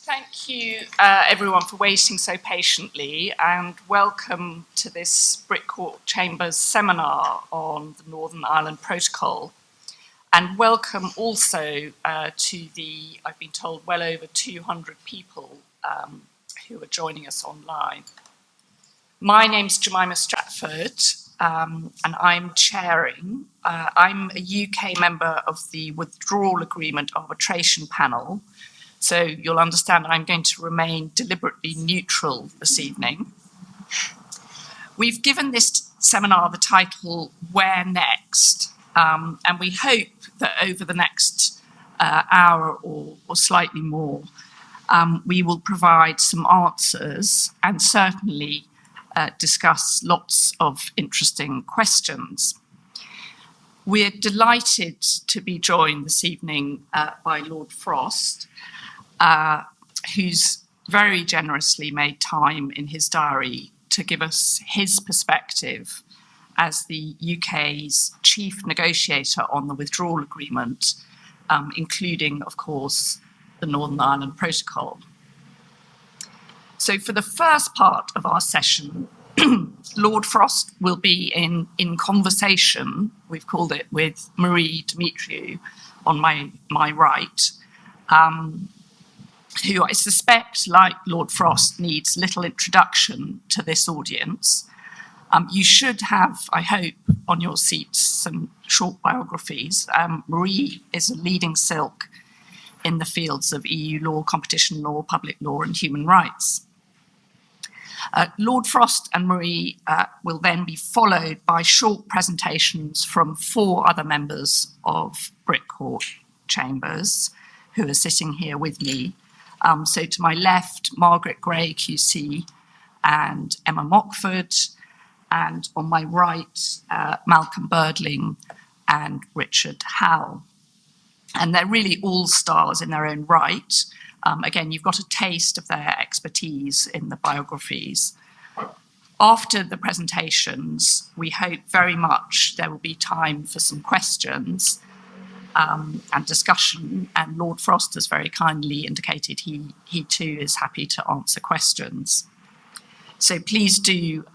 Thank you, everyone, for waiting so patiently, and welcome to this Brick Court Chambers seminar on the Northern Ireland Protocol. And welcome also to the, I've been told, well over 200 people who are joining us online. My name's Jemima Stratford, and I'm chairing. I'm a UK member of the Withdrawal Agreement Arbitration Panel, so you'll understand that I'm going to remain deliberately neutral this evening. We've given this seminar the title, Where Next? And we hope that over the next hour or slightly more, we will provide some answers and certainly discuss lots of interesting questions. We're delighted to be joined this evening by Lord Frost, who's very generously made time in his diary to give us his perspective as the UK's chief negotiator on the Withdrawal Agreement, including, of course, the Northern Ireland Protocol. So for the first part of our session, Lord Frost will be in conversation, we've called it, with Marie Demetriou on my right, who I suspect, like Lord Frost, needs little introduction to this audience. You should have, I hope, on your seats some short biographies. Marie is a leading silk in the fields of EU law, competition law, public law, and human rights. Lord Frost and Marie will then be followed by short presentations from 4 other members of Brick Court Chambers who are sitting here with me. So to my left, Margaret Gray QC and Emma Mockford, and on my right, Malcolm Birdling and Richard Howell. And they're really all stars in their own right. Again, you've got a taste of their expertise in the biographies. After the presentations, we hope very much there will be time for some questions and discussion, and Lord Frost has very kindly indicated he too is happy to answer questions. So please do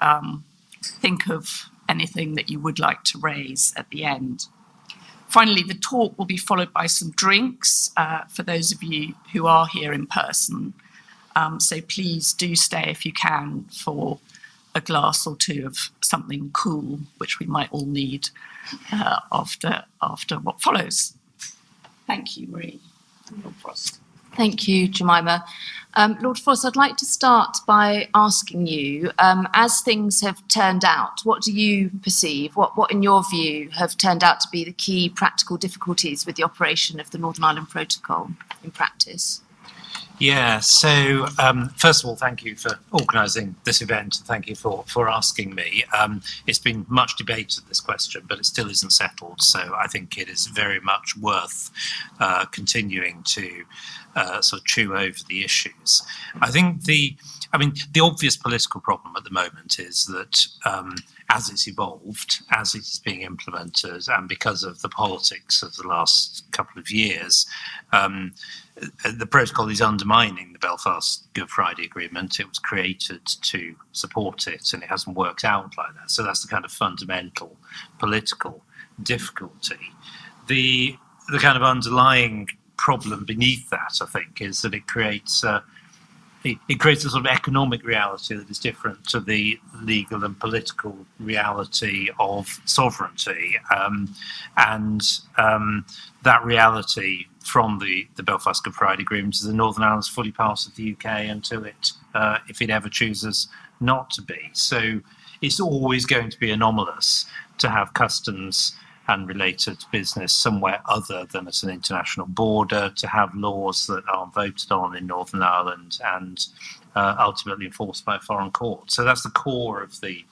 think of anything that you would like to raise at the end. Finally, the talk will be followed by some drinks for those of you who are here in person. So please do stay if you can for a glass or two of something cool, which we might all need after what follows. Thank you, Marie. Lord Frost. Thank you, Jemima. Lord Frost, I'd like to start by asking you, as things have turned out, what do you perceive, what in your view have turned out to be the key practical difficulties with the operation of the Northern Ireland Protocol in practice? Yeah, so first of all, thank you for organising this event. Thank you for asking me. It's been much debated, this question, but it still isn't settled. So I think it is very much worth continuing to sort of chew over the issues. I think the obvious political problem at the moment is that as it's evolved, as it's being implemented, and because of the politics of the last couple of years, the protocol is undermining the Belfast Good Friday Agreement. It was created to support it, and it hasn't worked out like that. So that's the kind of fundamental political difficulty. The kind of underlying problem beneath that, I think, is that it creates a sort of economic reality that is different to the legal and political reality of sovereignty. That reality from the Belfast Good Friday Agreement is that Northern Ireland is fully part of the UK until it, if it ever chooses not to be. So it's always going to be anomalous to have customs and related business somewhere other than at an international border, to have laws that are voted on in Northern Ireland and ultimately enforced by a foreign court. So that's the core of the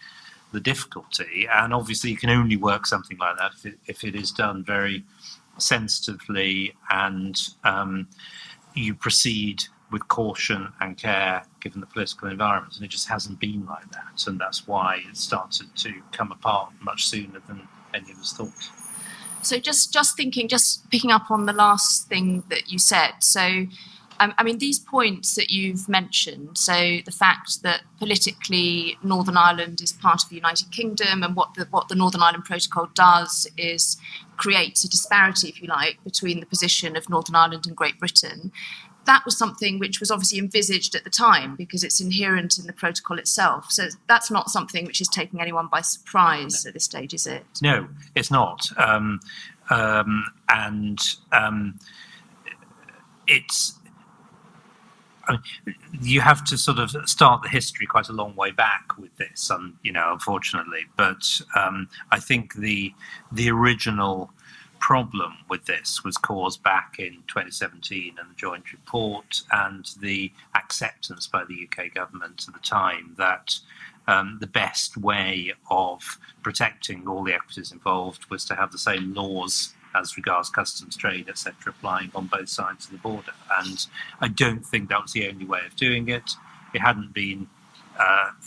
difficulty. And obviously you can only work something like that if it is done very sensitively and you proceed with caution and care given the political environment. And it just hasn't been like that. And that's why it started to come apart much sooner than any of us thought. So just picking up on the last thing that you said. So I mean, these points that you've mentioned, so the fact that politically Northern Ireland is part of the United Kingdom, and what the Northern Ireland Protocol does is creates a disparity, if you like, between the position of Northern Ireland and Great Britain. That was something which was obviously envisaged at the time because it's inherent in the protocol itself. So that's not something which is taking anyone by surprise at this stage, is it? No, it's not. It's. I mean, you have to sort of start the history quite a long way back with this, unfortunately. But I think the original problem with this was caused back in 2017 and the joint report and the acceptance by the UK government at the time that the best way of protecting all the equities involved was to have the same laws as regards customs trade, etc., applying on both sides of the border. And I don't think that was the only way of doing it. It hadn't been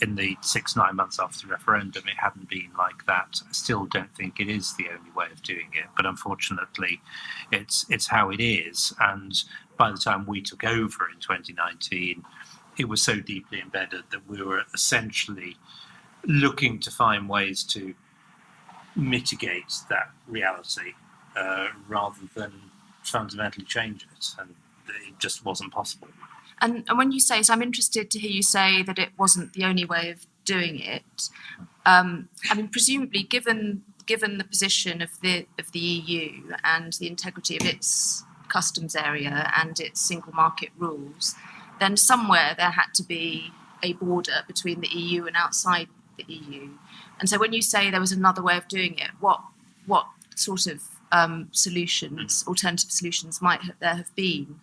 in the 6-9 months after the referendum, it hadn't been like that. I still don't think it is the only way of doing it, but unfortunately it's how it is. And by the time we took over in 2019, it was so deeply embedded that we were essentially looking to find ways to mitigate that reality rather than fundamentally change it, and it just wasn't possible. And when you say, so I'm interested to hear you say that it wasn't the only way of doing it. I mean, presumably, given the position of the EU and the integrity of its customs area and its single market rules, then somewhere there had to be a border between the EU and outside the EU. And so when you say there was another way of doing it, what sort of solutions, alternative solutions might there have been?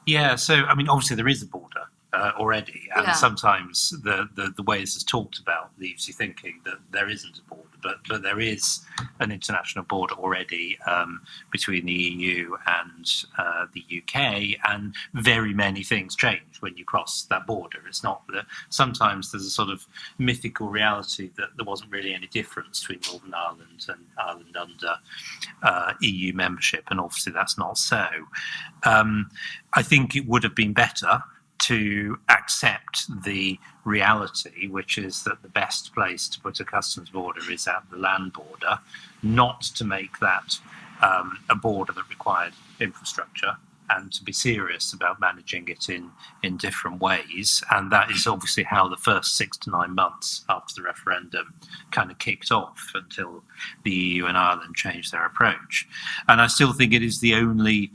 Yeah, so I mean, obviously there is a border already, and sometimes the way this is talked about leaves you thinking that there isn't a border, but there is an international border already between the EU and the UK, and very many things change when you cross that border. It's not that sometimes there's a sort of mythical reality that there wasn't really any difference between Northern Ireland and Ireland under EU membership, and obviously that's not so. I think it would have been better to accept the reality, which is that the best place to put a customs border is at the land border, not to make that a border that required infrastructure, and to be serious about managing it in different ways. And that is obviously how the first 6 to 9 months after the referendum kind of kicked off until the EU and Ireland changed their approach. And I still think it is the only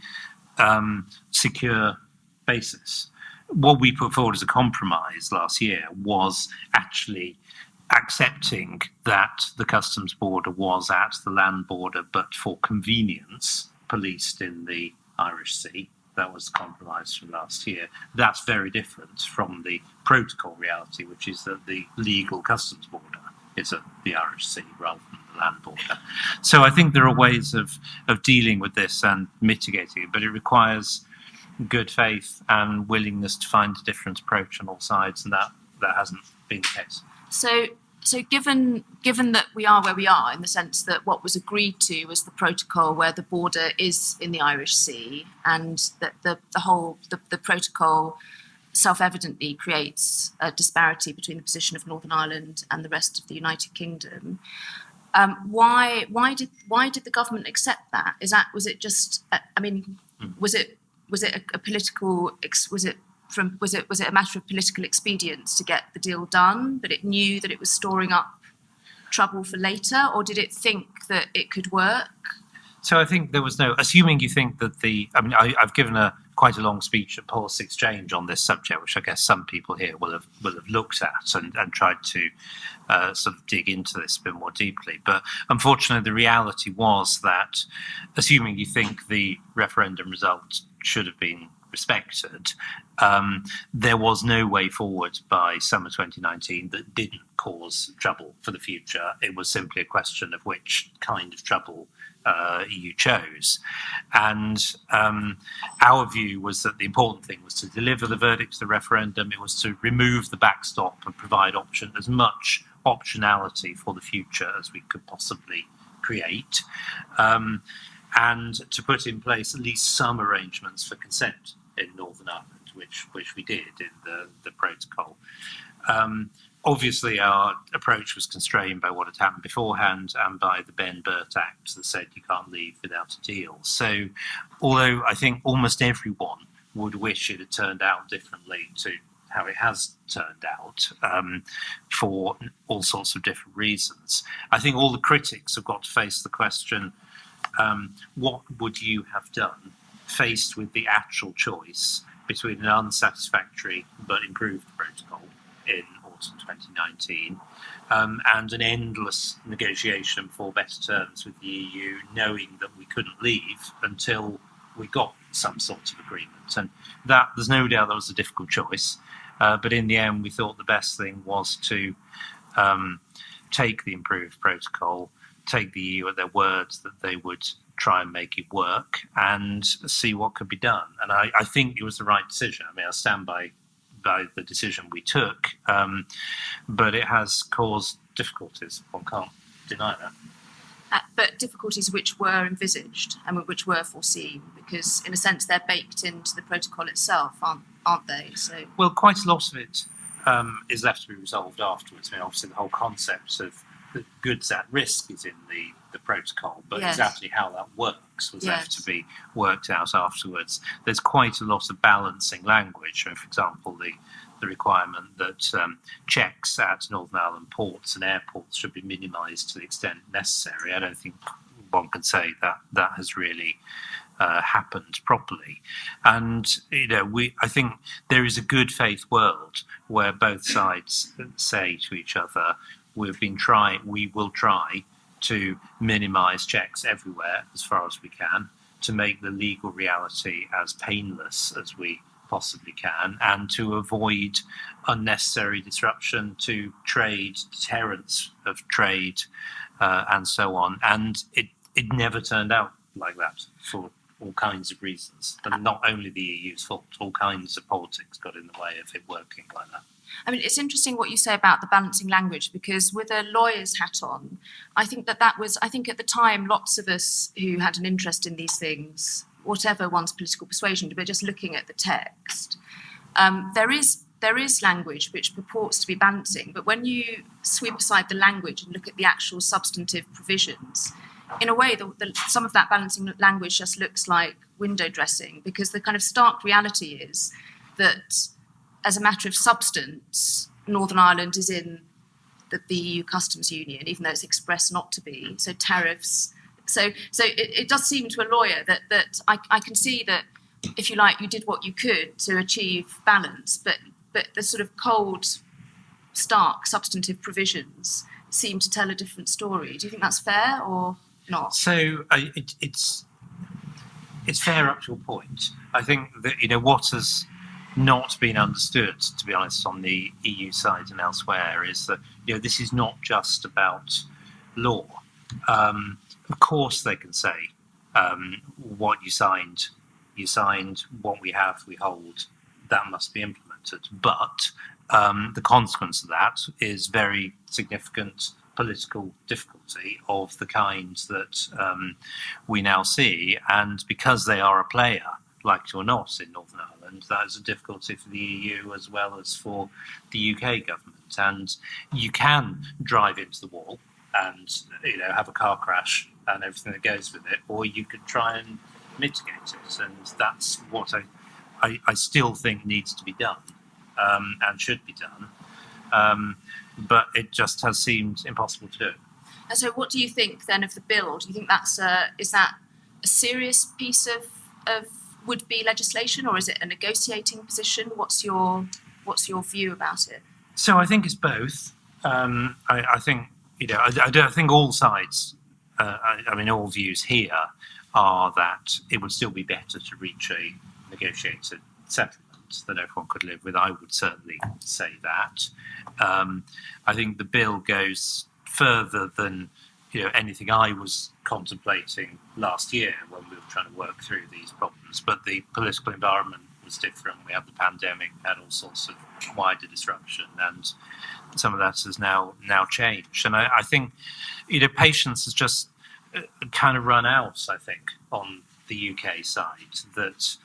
secure basis. What we put forward as a compromise last year was actually accepting that the customs border was at the land border, but for convenience, policed in the Irish Sea. That was the compromise from last year. That's very different from the protocol reality, which is that the legal customs border is at the Irish Sea rather than the land border. So I think there are ways of dealing with this and mitigating it, but it requires good faith and willingness to find a different approach on all sides, and that hasn't been the case. So given that we are where we are, in the sense that what was agreed to was the protocol where the border is in the Irish Sea, and that the protocol self-evidently creates a disparity between the position of Northern Ireland and the rest of the United Kingdom. Why did the government accept that? Was it a political? Was it a matter of political expedience to get the deal done, but it knew that it was storing up trouble for later, or did it think that it could work? So I think there was no, assuming you think that I've given quite a long speech at Policy Exchange on this subject, which I guess some people here will have looked at and tried to sort of dig into this a bit more deeply. But unfortunately, the reality was that, assuming you think the referendum result should have been respected, there was no way forward by summer 2019 that didn't cause trouble for the future. It was simply a question of which kind of trouble you chose. And our view was that the important thing was to deliver the verdict of the referendum. It was to remove the backstop and provide as much optionality for the future as we could possibly create. And to put in place at least some arrangements for consent in Northern Ireland. which we did in the protocol. Obviously, our approach was constrained by what had happened beforehand and by the Ben-Burt Act that said you can't leave without a deal. So, although I think almost everyone would wish it had turned out differently to how it has turned out, for all sorts of different reasons, I think all the critics have got to face the question, what would you have done faced with the actual choice between an unsatisfactory but improved protocol in autumn 2019 and an endless negotiation for better terms with the EU, knowing that we couldn't leave until we got some sort of agreement. And that, there's no doubt that was a difficult choice, but in the end we thought the best thing was to take the improved protocol, take the EU at their words that they would try and make it work, and see what could be done. And I think it was the right decision. I mean, I stand by the decision we took, but it has caused difficulties. One can't deny that. But difficulties which were envisaged and which were foreseen, because in a sense they're baked into the protocol itself, aren't they? So, well, quite a lot of it is left to be resolved afterwards. I mean, obviously the whole concept of the goods at risk is in the protocol, but yes, exactly how that works was yes, left to be worked out afterwards. There's quite a lot of balancing language. So, for example, the requirement that checks at Northern Ireland ports and airports should be minimised to the extent necessary. I don't think one can say that that has really happened properly. And I think there is a good faith world where both sides say to each other, we will try to minimise checks everywhere as far as we can, to make the legal reality as painless as we possibly can, and to avoid unnecessary disruption to trade, deterrence of trade, and so on. And it never turned out like that for all kinds of reasons. And not only the EU's fault, all kinds of politics got in the way of it working like that. I mean, it's interesting what you say about the balancing language, because with a lawyer's hat on, I think that was, I think at the time, lots of us who had an interest in these things, whatever one's political persuasion, but just looking at the text, there is language which purports to be balancing, but when you sweep aside the language and look at the actual substantive provisions, in a way, some of that balancing language just looks like window dressing, because the kind of stark reality is that, as a matter of substance, Northern Ireland is in the EU customs union, even though it's expressed not to be. So tariffs. So it does seem to a lawyer that I can see that, if you like, you did what you could to achieve balance, but the sort of cold, stark, substantive provisions seem to tell a different story. Do you think that's fair or not? So it's fair up to a point. I think that what has not been understood, to be honest, on the EU side and elsewhere, is that this is not just about law. Of course, they can say what you signed, what we have, we hold, that must be implemented. But the consequence of that is very significant political difficulty of the kind that we now see. And because they are a player, like it or not, in Northern Ireland, that is a difficulty for the EU as well as for the UK government. And you can drive into the wall and have a car crash and everything that goes with it, or you could try and mitigate it. And that's what I still think needs to be done, and should be done. But it just has seemed impossible to do. And so what do you think then of the bill? Do you think is that a serious piece of would-be legislation, or is it a negotiating position? What's your view about it? So I think it's both. I think I don't think all sides. I mean, all views here are that it would still be better to reach a negotiated settlement that everyone could live with. I would certainly say that. I think the bill goes further than anything I was contemplating last year when we were trying to work through these problems. But the political environment was different. We had the pandemic, we had all sorts of wider disruption, and some of that has now changed. And I think patience has just kind of run out, I think, on the UK side, that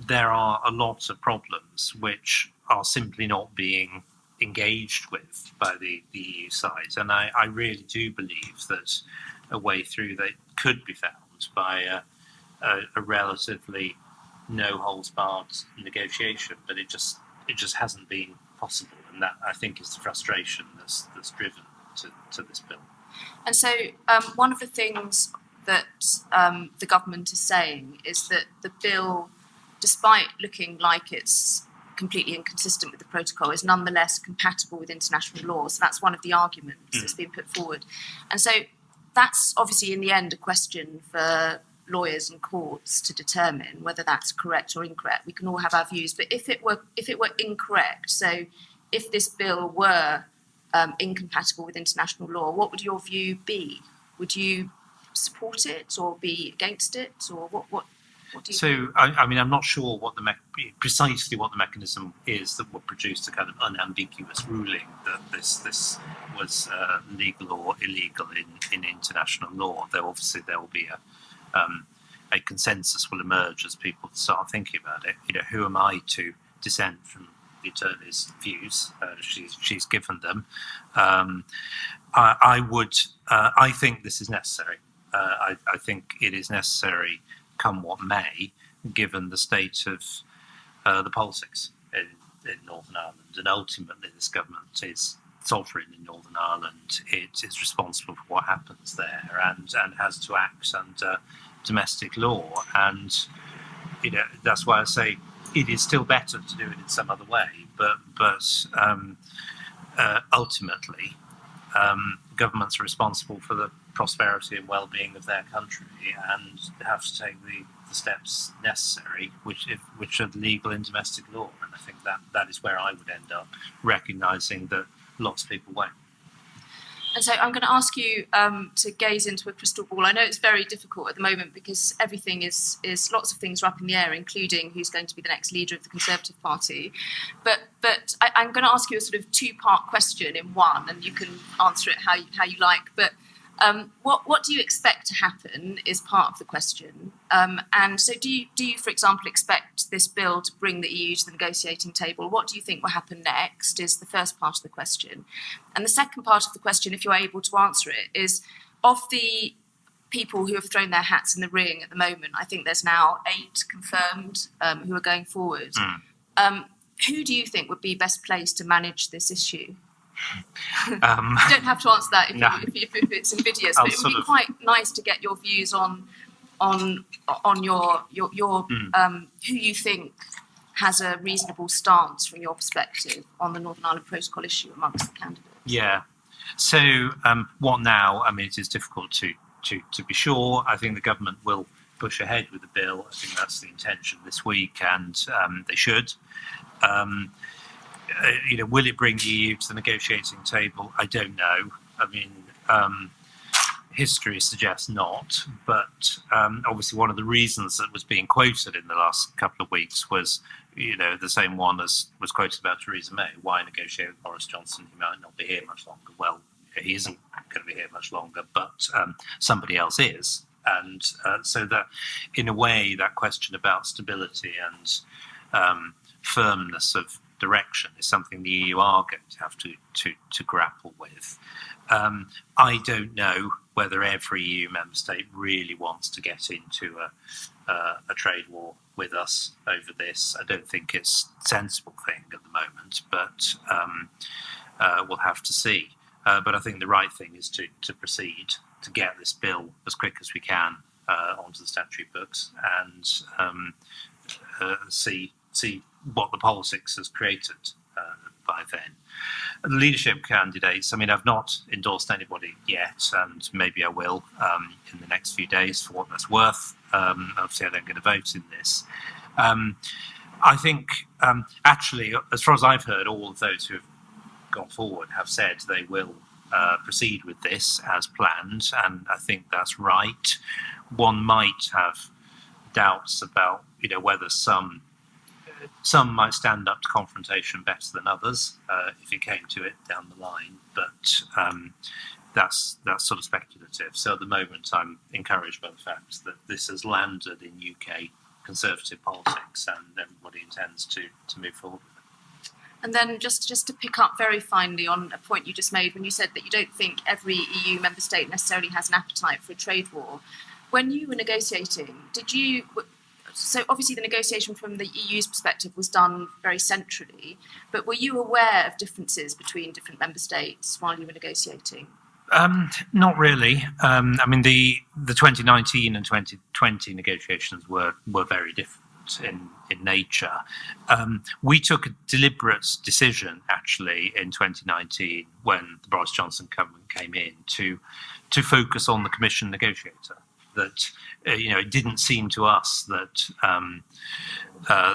there are a lot of problems which are simply not being engaged with by the EU side. And I really do believe that a way through that could be found by a relatively no-holds-barred negotiation, but it just hasn't been possible. And that, I think, is the frustration that's driven to this bill. And so one of the things that the government is saying is that the bill, despite looking like it's completely inconsistent with the protocol, is nonetheless compatible with international law. So that's one of the arguments that's been put forward. And so that's obviously in the end a question for lawyers and courts to determine whether that's correct or incorrect. We can all have our views, but if it were incorrect, so if this bill were incompatible with international law, what would your view be? Would you support it or be against it, or what do you think? I mean, I'm not sure what precisely what the mechanism is that would produce a kind of unambiguous ruling that this was legal or illegal in international law. Though obviously there will be a consensus will emerge as people start thinking about it. You know, who am I to dissent from the attorney's views? She's given them. I think this is necessary. I think it is necessary, come what may, given the state of the politics in Northern Ireland. And ultimately, this government is sovereign in Northern Ireland. It is responsible for what happens there and has to act under domestic law. And you know, that's why I say it is still better to do it in some other way. But ultimately, governments are responsible for the prosperity and well-being of their country and have to take the steps necessary, which are legal in domestic law. And I think that is where I would end up, recognising that lots of people won't. And so I'm going to ask you to gaze into a crystal ball. I know it's very difficult at the moment because everything is lots of things are up in the air, including who's going to be the next leader of the Conservative Party. But I'm going to ask you a sort of two-part question in one, and you can answer it how you like. But what do you expect to happen is part of the question. And so do you, for example, expect this bill to bring the EU to the negotiating table? What do you think will happen next is the first part of the question. And the second part of the question, if you're able to answer it, is of the people who have thrown their hats in the ring at the moment, I think there's now 8 confirmed who are going forward. Who do you think would be best placed to manage this issue? You don't have to answer that if it's invidious, but it would be quite nice to get your views on your who you think has a reasonable stance from your perspective on the Northern Ireland Protocol issue amongst the candidates. Yeah. So what now? I mean, it is difficult to be sure. I think the government will push ahead with the bill. I think that's the intention this week, and they should. You know, will it bring the EU to the negotiating table? I don't know. I mean, history suggests not, but obviously one of the reasons that was being quoted in the last couple of weeks was, you know, the same one as was quoted about Theresa May. Why negotiate with Boris Johnson? He might not be here much longer. Well, he isn't going to be here much longer, but somebody else is. And so that, in a way, that question about stability and firmness of direction is something the EU are going to have to grapple with. I don't know whether every EU member state really wants to get into a trade war with us over this. I don't think it's a sensible thing at the moment, but we'll have to see. But I think the right thing is to proceed to get this bill as quick as we can onto the statutory books and see what the politics has created by then. The leadership candidates, I mean, I've not endorsed anybody yet, and maybe I will in the next few days for what that's worth. Obviously, I don't get a vote in this. I think, actually, as far as I've heard, all of those who have gone forward have said they will proceed with this as planned, and I think that's right. One might have doubts about, you know, whether some might stand up to confrontation better than others if it came to it down the line, but that's sort of speculative. So at the moment, I'm encouraged by the fact that this has landed in UK Conservative politics, and everybody intends to move forward with it. And then just to pick up very finely on a point you just made when you said that you don't think every EU member state necessarily has an appetite for a trade war. When you were negotiating, so obviously the negotiation from the EU's perspective was done very centrally, but were you aware of differences between different member states while you were negotiating? Not really. I mean, the 2019 and 2020 negotiations were very different in nature. We took a deliberate decision, actually, in 2019 when the Boris Johnson government came in to focus on the Commission negotiator. That it didn't seem to us that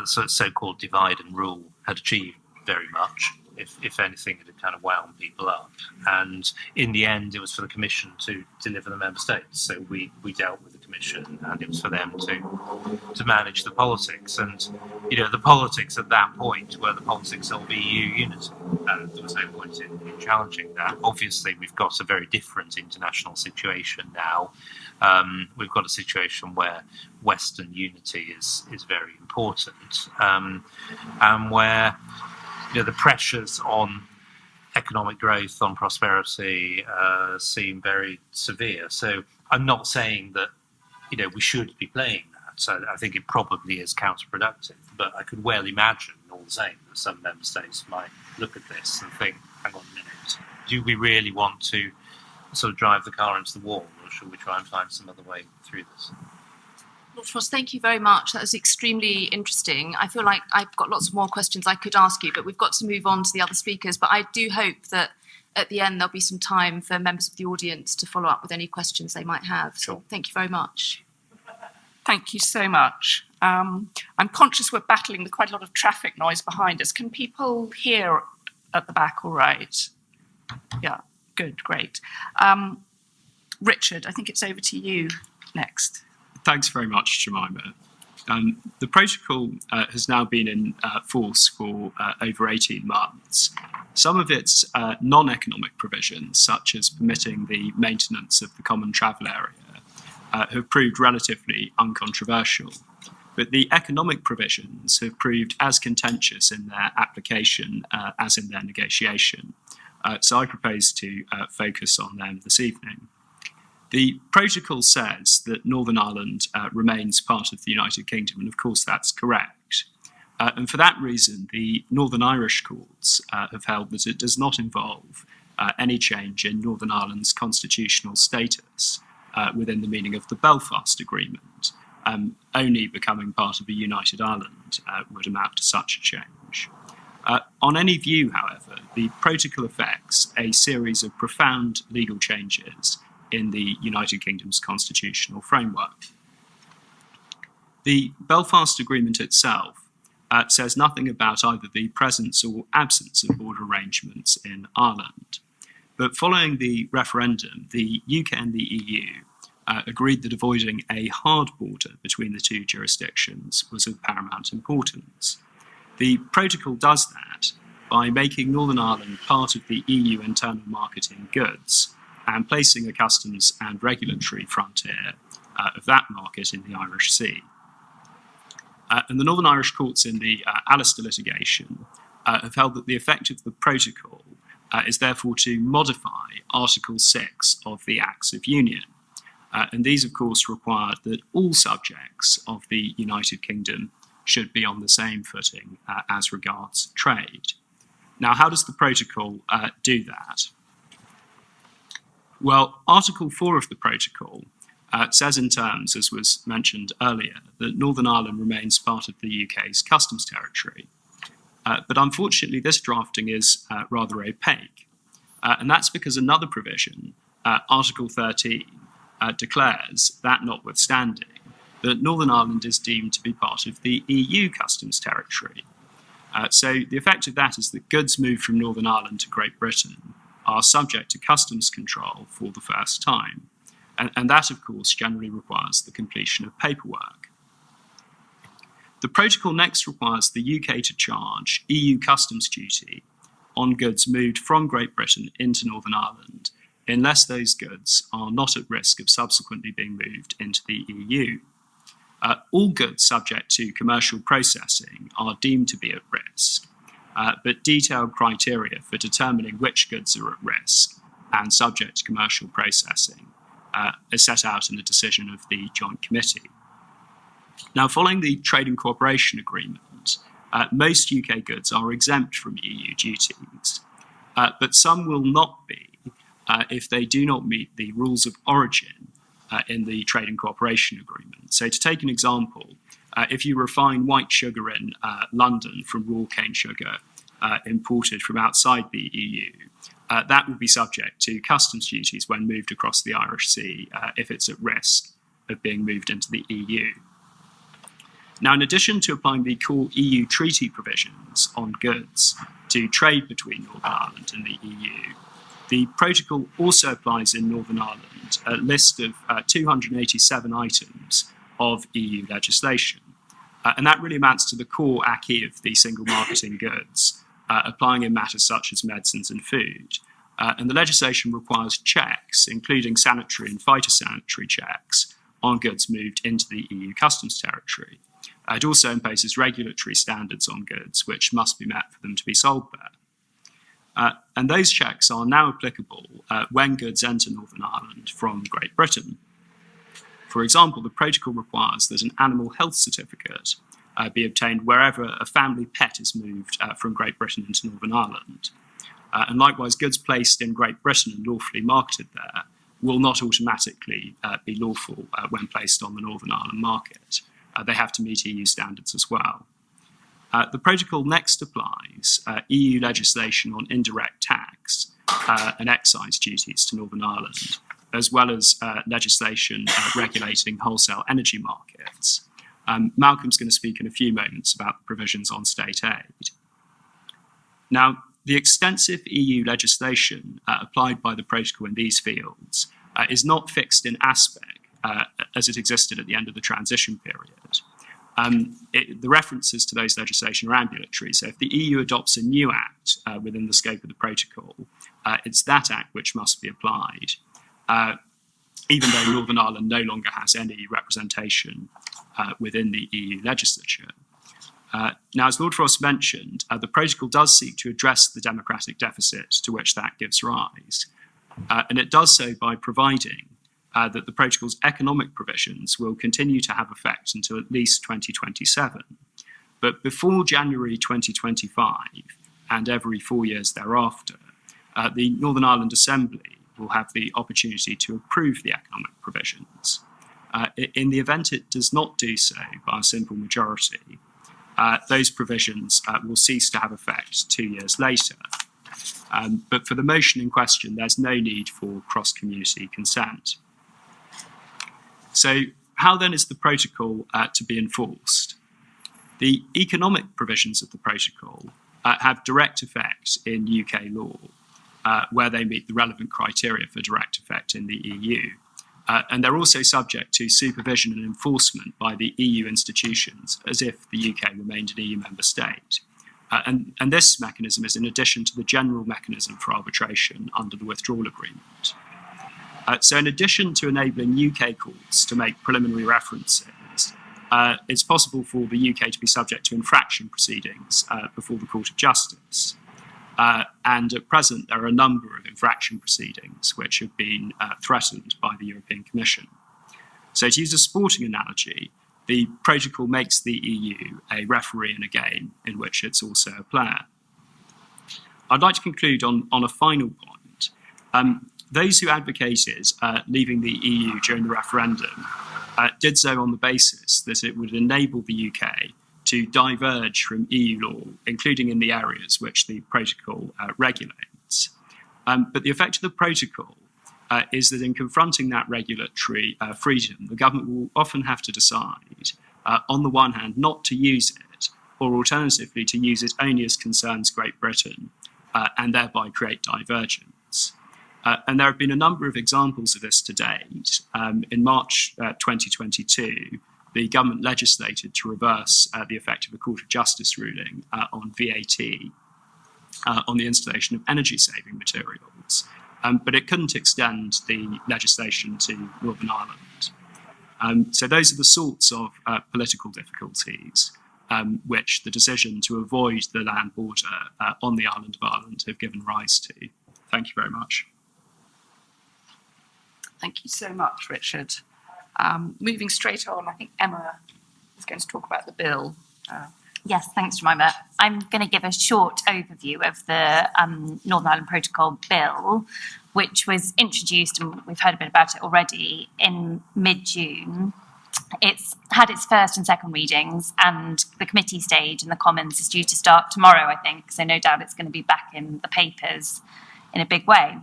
so-called divide and rule had achieved very much. If anything, it had kind of wound people up. And in the end, it was for the Commission to deliver the member states. So we dealt with the Commission, and it was for them to manage the politics. And, the politics at that point were the politics of EU unity. And there was no point in challenging that. Obviously, we've got a very different international situation now. We've got a situation where Western unity is very important, and where the pressures on economic growth, on prosperity, seem very severe. So I'm not saying that we should be playing that. So I think it probably is counterproductive. But I could well imagine, all the same, that some member states might look at this and think, hang on a minute, do we really want to sort of drive the car into the wall, or should we try and find some other way through this? Lord Frost, thank you very much. That was extremely interesting. I feel like I've got lots more questions I could ask you, but we've got to move on to the other speakers. But I do hope that at the end there'll be some time for members of the audience to follow up with any questions they might have. Sure. So thank you very much. Thank you so much. I'm conscious we're battling with quite a lot of traffic noise behind us. Can people hear at the back all right? Yeah, good, great. Richard, I think it's over to you next. Thanks very much, Jemima. The protocol has now been in force for over 18 months. Some of its non-economic provisions, such as permitting the maintenance of the common travel area, have proved relatively uncontroversial. But the economic provisions have proved as contentious in their application as in their negotiation. So I propose to focus on them this evening. The protocol says that Northern Ireland remains part of the United Kingdom, and of course that's correct. And for that reason, the Northern Irish courts have held that it does not involve any change in Northern Ireland's constitutional status within the meaning of the Belfast Agreement. Only becoming part of a united Ireland would amount to such a change. On any view, however, the protocol affects a series of profound legal changes in the United Kingdom's constitutional framework. The Belfast Agreement itself says nothing about either the presence or absence of border arrangements in Ireland. But following the referendum, the UK and the EU agreed that avoiding a hard border between the two jurisdictions was of paramount importance. The protocol does that by making Northern Ireland part of the EU internal market in goods and placing a customs and regulatory frontier of that market in the Irish Sea. And the Northern Irish courts in the Alistair litigation have held that the effect of the protocol is therefore to modify Article 6 of the Acts of Union. And these, of course, require that all subjects of the United Kingdom should be on the same footing as regards trade. Now, how does the protocol do that? Well, Article 4 of the protocol says in terms, as was mentioned earlier, that Northern Ireland remains part of the UK's customs territory. But unfortunately, this drafting is rather opaque. And that's because another provision, Article 13, declares that notwithstanding, that Northern Ireland is deemed to be part of the EU customs territory. So the effect of that is that goods moved from Northern Ireland to Great Britain are subject to customs control for the first time. And that, of course, generally requires the completion of paperwork. The protocol next requires the UK to charge EU customs duty on goods moved from Great Britain into Northern Ireland, unless those goods are not at risk of subsequently being moved into the EU. all goods subject to commercial processing are deemed to be at risk, but detailed criteria for determining which goods are at risk and subject to commercial processing is set out in the decision of the Joint Committee. Now, following the Trade and Cooperation Agreement, most UK goods are exempt from EU duties, but some will not be if they do not meet the rules of origin in the Trade and Cooperation Agreement. So to take an example, if you refine white sugar in London from raw cane sugar imported from outside the EU, that will be subject to customs duties when moved across the Irish Sea if it's at risk of being moved into the EU. Now, in addition to applying the core EU treaty provisions on goods to trade between Northern Ireland and the EU, the protocol also applies in Northern Ireland a list of 287 items of EU legislation. And that really amounts to the core acquis of the single market in goods, applying in matters such as medicines and food. And the legislation requires checks, including sanitary and phytosanitary checks, on goods moved into the EU customs territory. It also imposes regulatory standards on goods which must be met for them to be sold there. And those checks are now applicable when goods enter Northern Ireland from Great Britain. For example, the protocol requires that an animal health certificate be obtained wherever a family pet is moved from Great Britain into Northern Ireland. And likewise, goods placed in Great Britain and lawfully marketed there will not automatically be lawful when placed on the Northern Ireland market. They have to meet EU standards as well. The protocol next applies EU legislation on indirect tax and excise duties to Northern Ireland, as well as legislation regulating wholesale energy markets. Malcolm's going to speak in a few moments about the provisions on state aid. Now, the extensive EU legislation applied by the protocol in these fields is not fixed in aspect as it existed at the end of the transition period. The references to those legislation are ambulatory. So if the EU adopts a new act within the scope of the protocol, it's that act which must be applied, even though Northern Ireland no longer has any representation within the EU legislature. Now, as Lord Frost mentioned, the protocol does seek to address the democratic deficit to which that gives rise, and it does so by providing that the protocol's economic provisions will continue to have effect until at least 2027. But before January 2025, and every 4 years thereafter, the Northern Ireland Assembly will have the opportunity to approve the economic provisions. In the event it does not do so by a simple majority, those provisions will cease to have effect 2 years later. But for the motion in question, there's no need for cross-community consent. So how then is the protocol to be enforced? The economic provisions of the protocol have direct effect in UK law, where they meet the relevant criteria for direct effect in the EU. And they're also subject to supervision and enforcement by the EU institutions, as if the UK remained an EU member state. And this mechanism is in addition to the general mechanism for arbitration under the Withdrawal Agreement. So in addition to enabling UK courts to make preliminary references, it's possible for the UK to be subject to infraction proceedings before the Court of Justice. And at present, there are a number of infraction proceedings which have been threatened by the European Commission. So to use a sporting analogy, the protocol makes the EU a referee in a game in which it's also a player. I'd like to conclude on a final point. Those who advocated leaving the EU during the referendum did so on the basis that it would enable the UK to diverge from EU law, including in the areas which the protocol regulates. But the effect of the protocol is that in confronting that regulatory freedom, the government will often have to decide, on the one hand, not to use it, or alternatively to use it only as concerns Great Britain, and thereby create divergence. And there have been a number of examples of this to date. In March 2022, the government legislated to reverse the effect of a Court of Justice ruling on VAT on the installation of energy-saving materials. But it couldn't extend the legislation to Northern Ireland. So those are the sorts of political difficulties which the decision to avoid the land border on the island of Ireland have given rise to. Thank you very much. Thank you so much, Richard. Moving straight on, I think Emma is going to talk about the bill. Yes, thanks, Jemima. I'm going to give a short overview of the Northern Ireland Protocol Bill, which was introduced, and we've heard a bit about it already, in mid-June. It's had its first and second readings, and the committee stage in the Commons is due to start tomorrow, I think, so no doubt it's going to be back in the papers in a big way.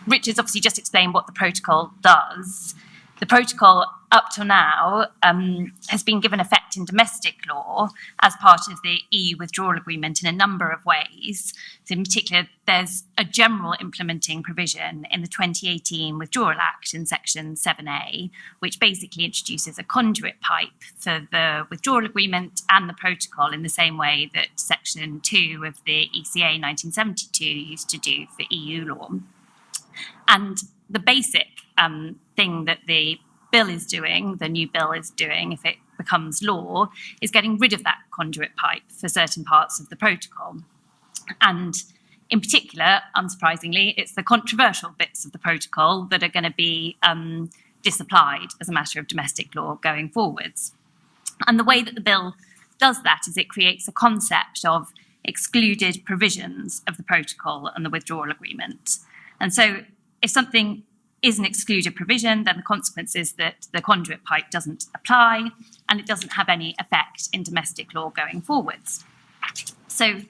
Richard's obviously just explained what the protocol does. The protocol, up till now, has been given effect in domestic law as part of the EU Withdrawal Agreement in a number of ways. So in particular, there's a general implementing provision in the 2018 Withdrawal Act in Section 7A, which basically introduces a conduit pipe for the Withdrawal Agreement and the protocol in the same way that Section 2 of the ECA 1972 used to do for EU law. And the basic thing that the bill is doing, the new bill is doing, if it becomes law, is getting rid of that conduit pipe for certain parts of the protocol. And in particular, unsurprisingly, it's the controversial bits of the protocol that are going to be disapplied as a matter of domestic law going forwards. And the way that the bill does that is it creates a concept of excluded provisions of the protocol and the withdrawal agreement. And so if something is an excluded provision, then the consequence is that the conduit pipe doesn't apply and it doesn't have any effect in domestic law going forwards. So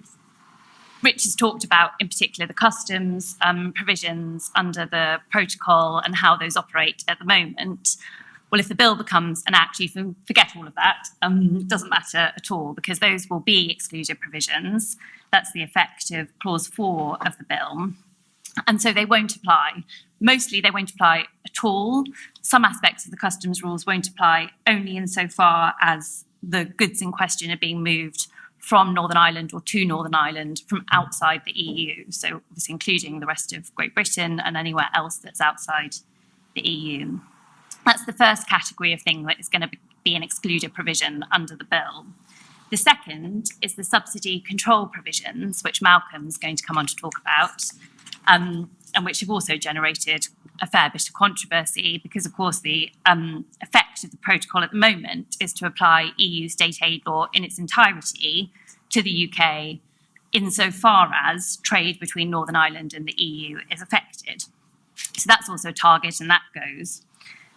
Rich has talked about, in particular, the customs provisions under the protocol and how those operate at the moment. Well, if the bill becomes an act, you can forget all of that. It doesn't matter at all because those will be excluded provisions. That's the effect of Clause 4 of the bill. And so they won't apply. Mostly they won't apply at all. Some aspects of the customs rules won't apply only insofar as the goods in question are being moved from Northern Ireland or to Northern Ireland from outside the EU. So obviously including the rest of Great Britain and anywhere else that's outside the EU. That's the first category of thing that is going to be an excluded provision under the bill. The second is the subsidy control provisions, which Malcolm's going to come on to talk about. And which have also generated a fair bit of controversy because, of course, the effect of the protocol at the moment is to apply EU state aid law in its entirety to the UK insofar as trade between Northern Ireland and the EU is affected. So that's also a target and that goes.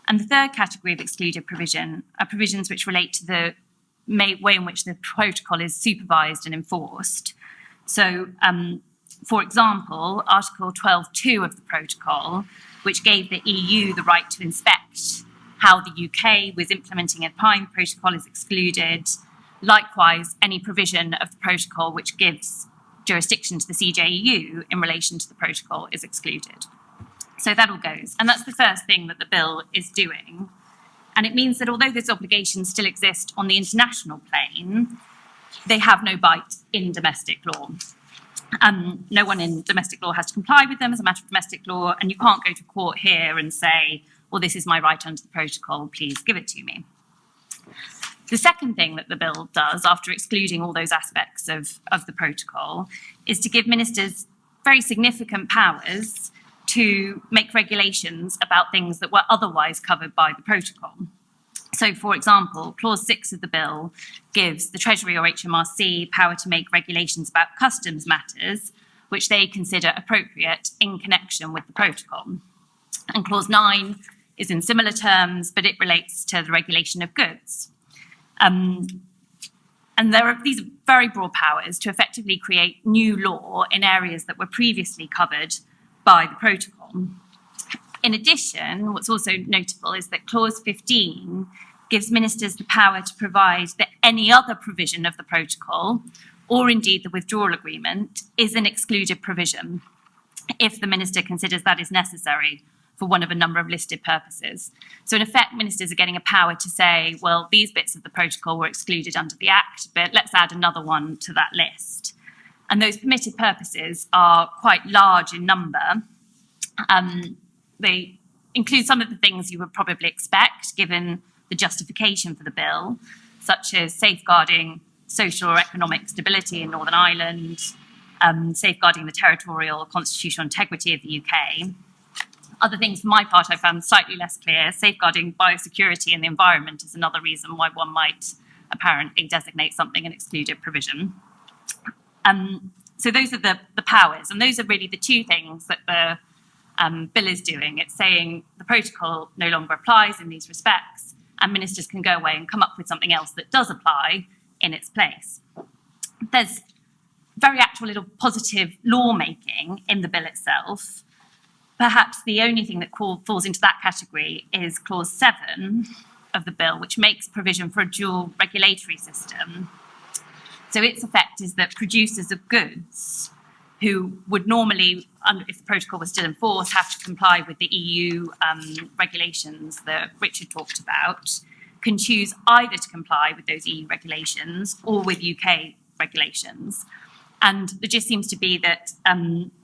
And the third category of excluded provision are provisions which relate to the way in which the protocol is supervised and enforced. So, for example, Article 12.2 of the protocol, which gave the EU the right to inspect how the UK was implementing and applying the protocol, is excluded. Likewise, any provision of the protocol which gives jurisdiction to the CJEU in relation to the protocol is excluded. So that all goes. And that's the first thing that the bill is doing. And it means that although those obligations still exist on the international plane, they have no bite in domestic law. No one in domestic law has to comply with them as a matter of domestic law, and you can't go to court here and say, well, this is my right under the protocol, please give it to me. The second thing that the bill does, after excluding all those aspects of the protocol, is to give ministers very significant powers to make regulations about things that were otherwise covered by the protocol. So, for example, Clause 6 of the bill gives the Treasury or HMRC power to make regulations about customs matters, which they consider appropriate in connection with the protocol. And Clause 9 is in similar terms, but it relates to the regulation of goods. And there are these very broad powers to effectively create new law in areas that were previously covered by the protocol. In addition, what's also notable is that Clause 15 gives ministers the power to provide that any other provision of the protocol, or indeed the withdrawal agreement, is an excluded provision if the minister considers that is necessary for one of a number of listed purposes. So in effect, ministers are getting a power to say, well, these bits of the protocol were excluded under the Act, but let's add another one to that list. And those permitted purposes are quite large in number. They includes some of the things you would probably expect given the justification for the bill, such as safeguarding social or economic stability in Northern Ireland, safeguarding the territorial constitutional integrity of the UK. Other things, for my part, I found slightly less clear. Safeguarding biosecurity and the environment is another reason why one might apparently designate something an excluded provision. So those are the powers, and those are really the two things that the bill is doing. It's saying the protocol no longer applies in these respects, and ministers can go away and come up with something else that does apply in its place. There's very actual little positive lawmaking in the bill itself. Perhaps the only thing that falls into that category is Clause 7 of the bill, which makes provision for a dual regulatory system. So its effect is that producers of goods who would normally, if the protocol was still in force, have to comply with the EU regulations that Richard talked about, can choose either to comply with those EU regulations or with UK regulations. And the gist seems to be that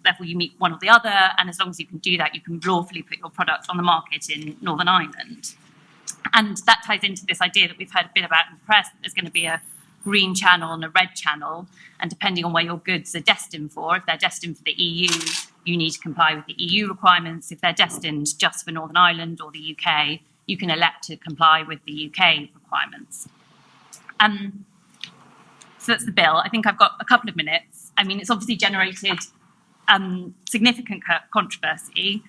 therefore you meet one or the other, and as long as you can do that, you can lawfully put your product on the market in Northern Ireland. And that ties into this idea that we've heard a bit about in the press, that there's going to be a green channel and a red channel, and depending on where your goods are destined for, if they're destined for the EU, you need to comply with the EU requirements. If they're destined just for Northern Ireland or the UK, you can elect to comply with the UK requirements. So that's the bill. I think I've got a couple of minutes. I mean, it's obviously generated significant controversy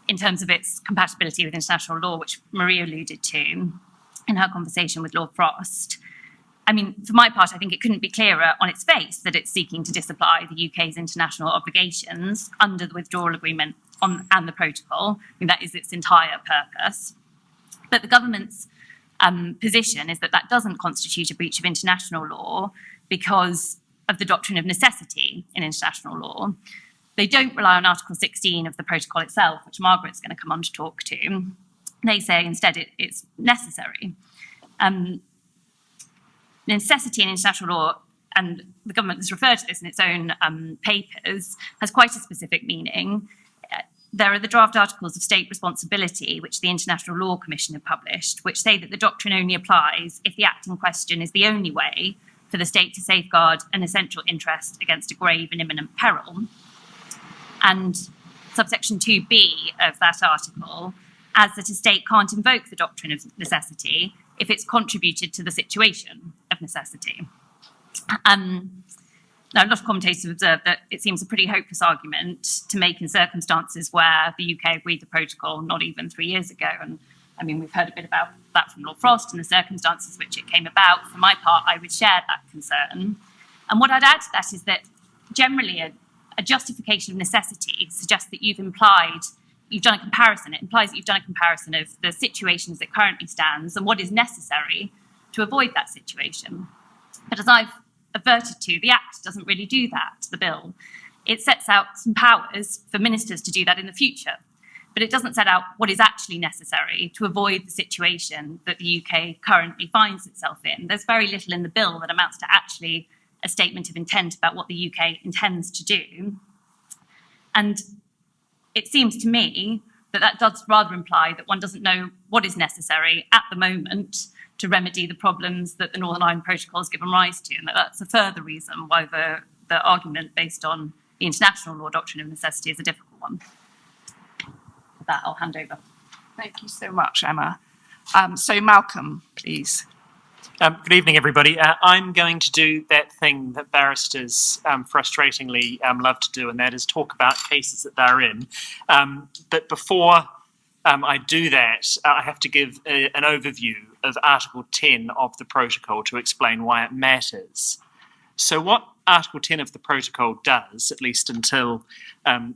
in terms of its compatibility with international law, which Marie alluded to in her conversation with Lord Frost. I mean, for my part, I think it couldn't be clearer on its face that it's seeking to disapply the UK's international obligations under the Withdrawal Agreement and the Protocol. I mean, that is its entire purpose. But the government's position is that doesn't constitute a breach of international law because of the doctrine of necessity in international law. They don't rely on Article 16 of the protocol itself, which Margaret's going to come on to talk to. They say instead it's necessary. Necessity in international law, and the government has referred to this in its own papers, has quite a specific meaning. There are the draft articles of state responsibility, which the International Law Commission have published, which say that the doctrine only applies if the act in question is the only way for the state to safeguard an essential interest against a grave and imminent peril. And subsection 2b of that article adds that a state can't invoke the doctrine of necessity if it's contributed to the situation of necessity. Now, a lot of commentators have observed that it seems a pretty hopeless argument to make in circumstances where the UK agreed the protocol not even 3 years ago. And I mean, we've heard a bit about that from Lord Frost and the circumstances which it came about. For my part, I would share that concern. And what I'd add to that is that generally a justification of necessity suggests that you've done a comparison. It implies that you've done a comparison of the situation as it currently stands and what is necessary to avoid that situation. But as I've averted to, the Act doesn't really do that, the bill. It sets out some powers for ministers to do that in the future, but it doesn't set out what is actually necessary to avoid the situation that the UK currently finds itself in. There's very little in the bill that amounts to actually a statement of intent about what the UK intends to do. And it seems to me that does rather imply that one doesn't know what is necessary at the moment to remedy the problems that the Northern Ireland Protocol has given rise to, and that's a further reason why the argument based on the international law doctrine of necessity is a difficult one. With that, I'll hand over. Thank you so much, Emma. So Malcolm, please. Good evening, everybody. I'm going to do that thing that barristers frustratingly love to do, and that is talk about cases that they're in. But before I do that, I have to give an overview of Article 10 of the Protocol to explain why it matters. So what Article 10 of the Protocol does, at least until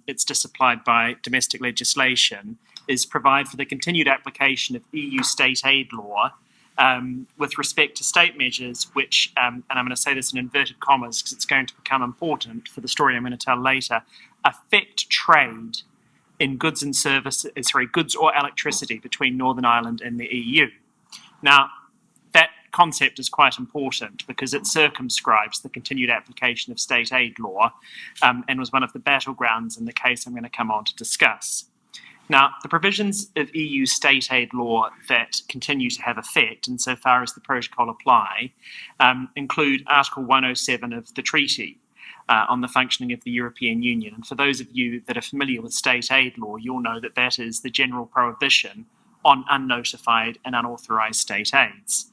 it's disapplied by domestic legislation, is provide for the continued application of EU state aid law with respect to state measures which, and I'm going to say this in inverted commas because it's going to become important for the story I'm going to tell later, affect trade in goods and services, goods or electricity between Northern Ireland and the EU. Now, that concept is quite important because it circumscribes the continued application of state aid law and was one of the battlegrounds in the case I'm going to come on to discuss. Now, the provisions of EU state aid law that continue to have effect insofar as the protocol apply include Article 107 of the treaty on the functioning of the European Union. And for those of you that are familiar with state aid law, you'll know that that is the general prohibition on unnotified and unauthorised state aids.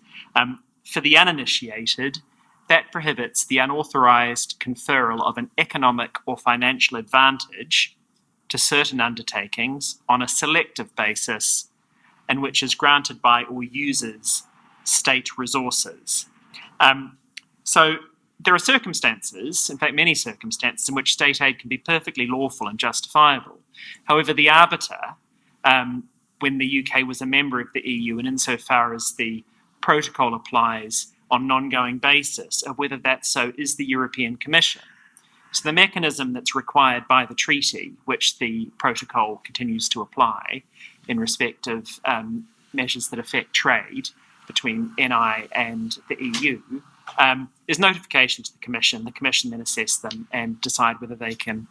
For the uninitiated, that prohibits the unauthorised conferral of an economic or financial advantage to certain undertakings on a selective basis and which is granted by or uses state resources. So there are circumstances, in fact many circumstances, in which state aid can be perfectly lawful and justifiable. However, the arbiter, when the UK was a member of the EU and insofar as the protocol applies on an ongoing basis, of whether that so is the European Commission. So the mechanism that's required by the treaty, which the protocol continues to apply in respect of measures that affect trade between NI and the EU, is notification to the Commission. The Commission then assess them and decide whether they can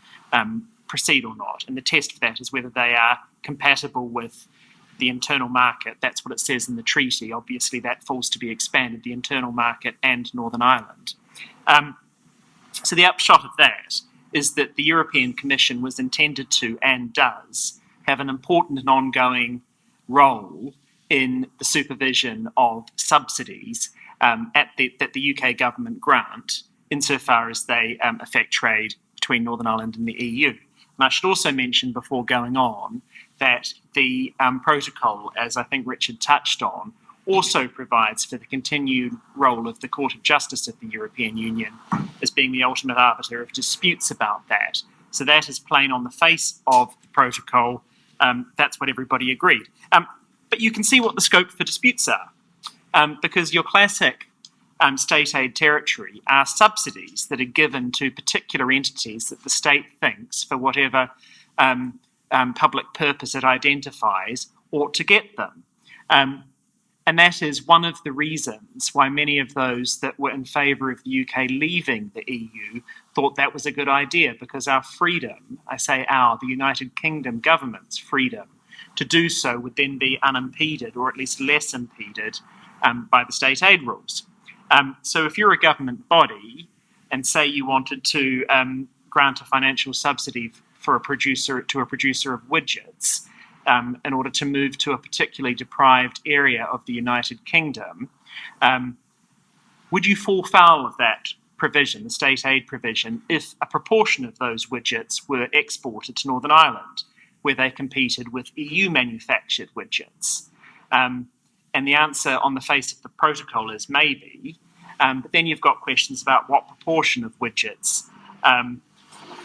proceed or not. And the test for that is whether they are compatible with the internal market. That's what it says in the treaty. Obviously, that falls to be expanded, the internal market and Northern Ireland. So the upshot of that is that the European Commission was intended to, and does, have an important and ongoing role in the supervision of subsidies that the UK government grant insofar as they affect trade between Northern Ireland and the EU. And I should also mention before going on that the protocol, as I think Richard touched on, also provides for the continued role of the Court of Justice of the European Union as being the ultimate arbiter of disputes about that. So that is plain on the face of the protocol. That's what everybody agreed. But you can see what the scope for disputes are, because your classic state aid territory are subsidies that are given to particular entities that the state thinks, for whatever public purpose it identifies, ought to get them. And that is one of the reasons why many of those that were in favour of the UK leaving the EU thought that was a good idea, because our freedom, I say our, the United Kingdom government's freedom to do so would then be unimpeded, or at least less impeded, by the state aid rules. So if you're a government body and say you wanted to grant a financial subsidy for a producer of widgets, in order to move to a particularly deprived area of the United Kingdom, would you fall foul of that provision, the state aid provision, if a proportion of those widgets were exported to Northern Ireland, where they competed with EU-manufactured widgets? And the answer on the face of the protocol is maybe, but then you've got questions about what proportion of widgets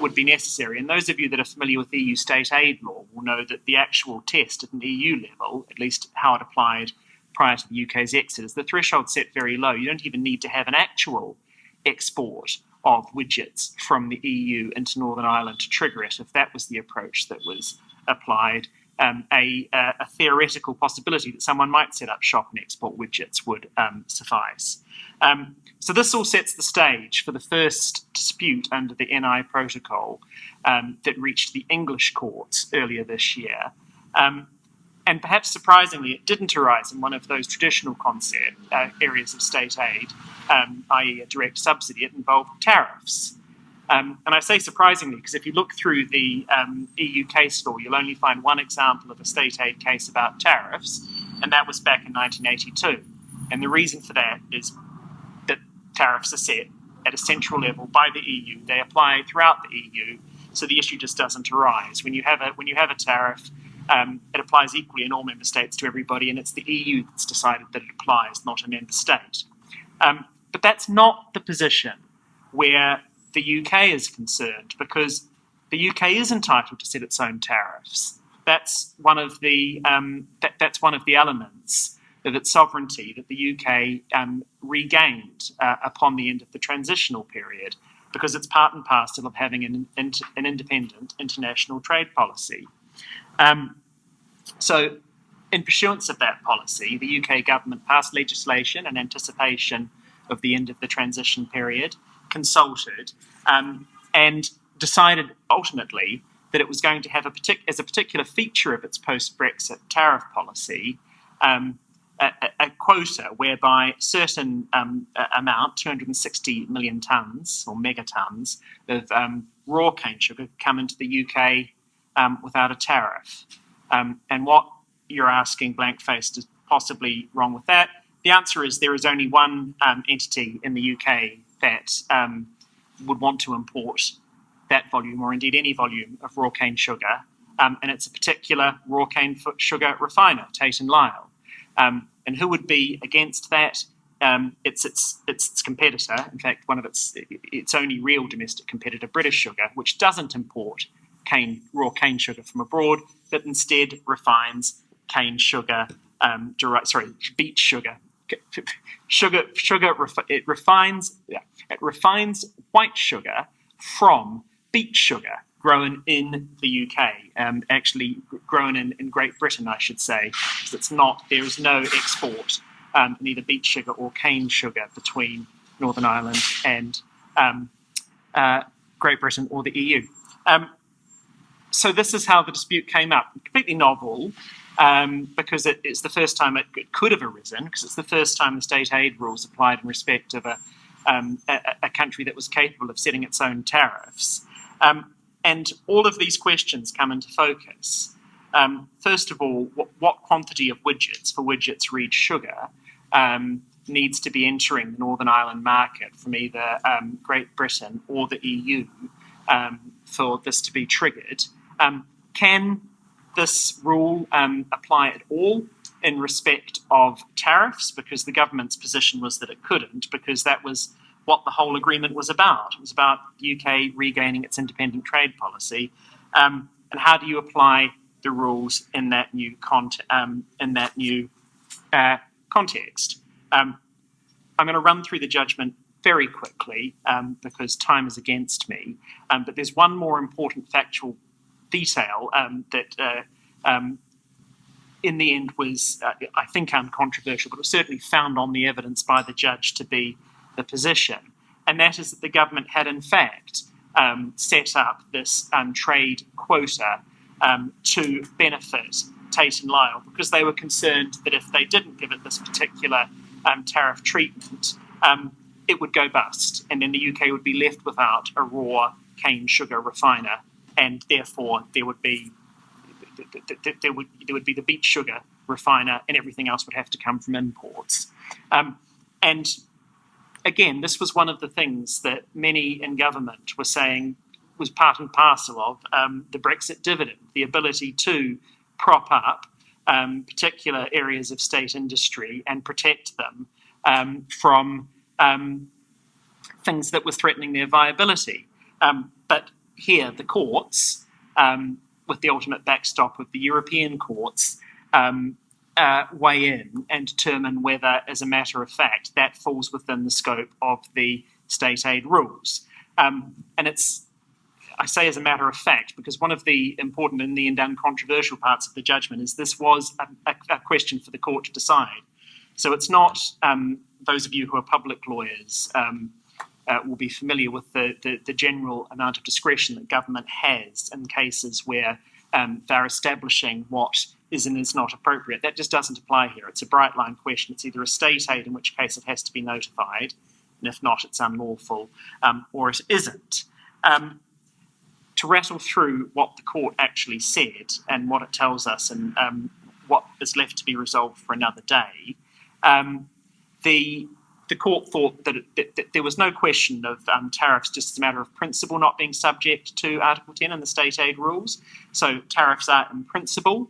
would be necessary. And those of you that are familiar with EU state aid law will know that the actual test at an EU level, at least how it applied prior to the UK's exit, is the threshold set very low. You don't even need to have an actual export of widgets from the EU into Northern Ireland to trigger it. If that was the approach that was applied, a theoretical possibility that someone might set up shop and export widgets would suffice. So this all sets the stage for the first dispute under the NI protocol that reached the English courts earlier this year. And perhaps surprisingly, it didn't arise in one of those traditional areas of state aid, i.e. a direct subsidy. It involved tariffs. And I say surprisingly because if you look through the EU case law, you'll only find one example of a state aid case about tariffs, and that was back in 1982. And the reason for that is that tariffs are set at a central level by the EU. They apply throughout the EU, so the issue just doesn't arise. When you have a tariff, it applies equally in all member states to everybody, and it's the EU that's decided that it applies, not a member state. But that's not the position where the UK is concerned, because the UK is entitled to set its own tariffs. That's one of the elements of its sovereignty that the UK regained upon the end of the transitional period, because it's part and parcel of having an independent international trade policy. So, in pursuance of that policy, the UK government passed legislation in anticipation of the end of the transition period, consulted, and decided ultimately that it was going to have as a particular feature of its post-Brexit tariff policy, a quota whereby a certain amount, 260 million tonnes or megatons of raw cane sugar come into the UK without a tariff. And what you're asking, blank-faced, is possibly wrong with that. The answer is there is only one entity in the UK that would want to import that volume, or indeed any volume, of raw cane sugar, and it's a particular raw cane sugar refiner, Tate & Lyle. And who would be against that? It's its competitor, in fact, one of its only real domestic competitor, British Sugar, which doesn't import raw cane sugar from abroad, but instead refines cane sugar, beet sugar. It refines white sugar from beet sugar grown in the UK, actually grown in Great Britain, I should say, because there is no export in either beet sugar or cane sugar between Northern Ireland and Great Britain or the EU. So this is how the dispute came up. Completely novel, because it's the first time it could have arisen, because it's the first time the state aid rules applied in respect of a country that was capable of setting its own tariffs. And all of these questions come into focus. First of all, what quantity of widgets, for widgets read sugar, needs to be entering the Northern Ireland market from either Great Britain or the EU for this to be triggered? Can this rule apply at all in respect of tariffs? Because the government's position was that it couldn't, because that was what the whole agreement was about. It was about the UK regaining its independent trade policy. And how do you apply the rules in that new context? I'm going to run through the judgment very quickly because time is against me. But there's one more important factual detail that in the end was, I think, uncontroversial, but was certainly found on the evidence by the judge to be the position. And that is that the government had, in fact, set up this trade quota to benefit Tate & Lyle, because they were concerned that if they didn't give it this particular tariff treatment, it would go bust, and then the UK would be left without a raw cane sugar refiner, and therefore there would be the beet sugar refiner, and everything else would have to come from imports. And again, this was one of the things that many in government were saying was part and parcel of the Brexit dividend, the ability to prop up particular areas of state industry and protect them from things that were threatening their viability. But here, the courts, with the ultimate backstop of the European courts, weigh in and determine whether, as a matter of fact, that falls within the scope of the state aid rules. And I say as a matter of fact, because one of the important and the uncontroversial parts of the judgment is this was a question for the court to decide. So it's not, those of you who are public lawyers will be familiar with the general amount of discretion that government has in cases where they're establishing what is and is not appropriate. That just doesn't apply here. It's a bright line question. It's either a state aid, in which case it has to be notified, and if not, it's unlawful, or it isn't. To rattle through what the court actually said and what it tells us and what is left to be resolved for another day, the court thought that there was no question of tariffs just as a matter of principle not being subject to Article 10 in the state aid rules. So tariffs are in principle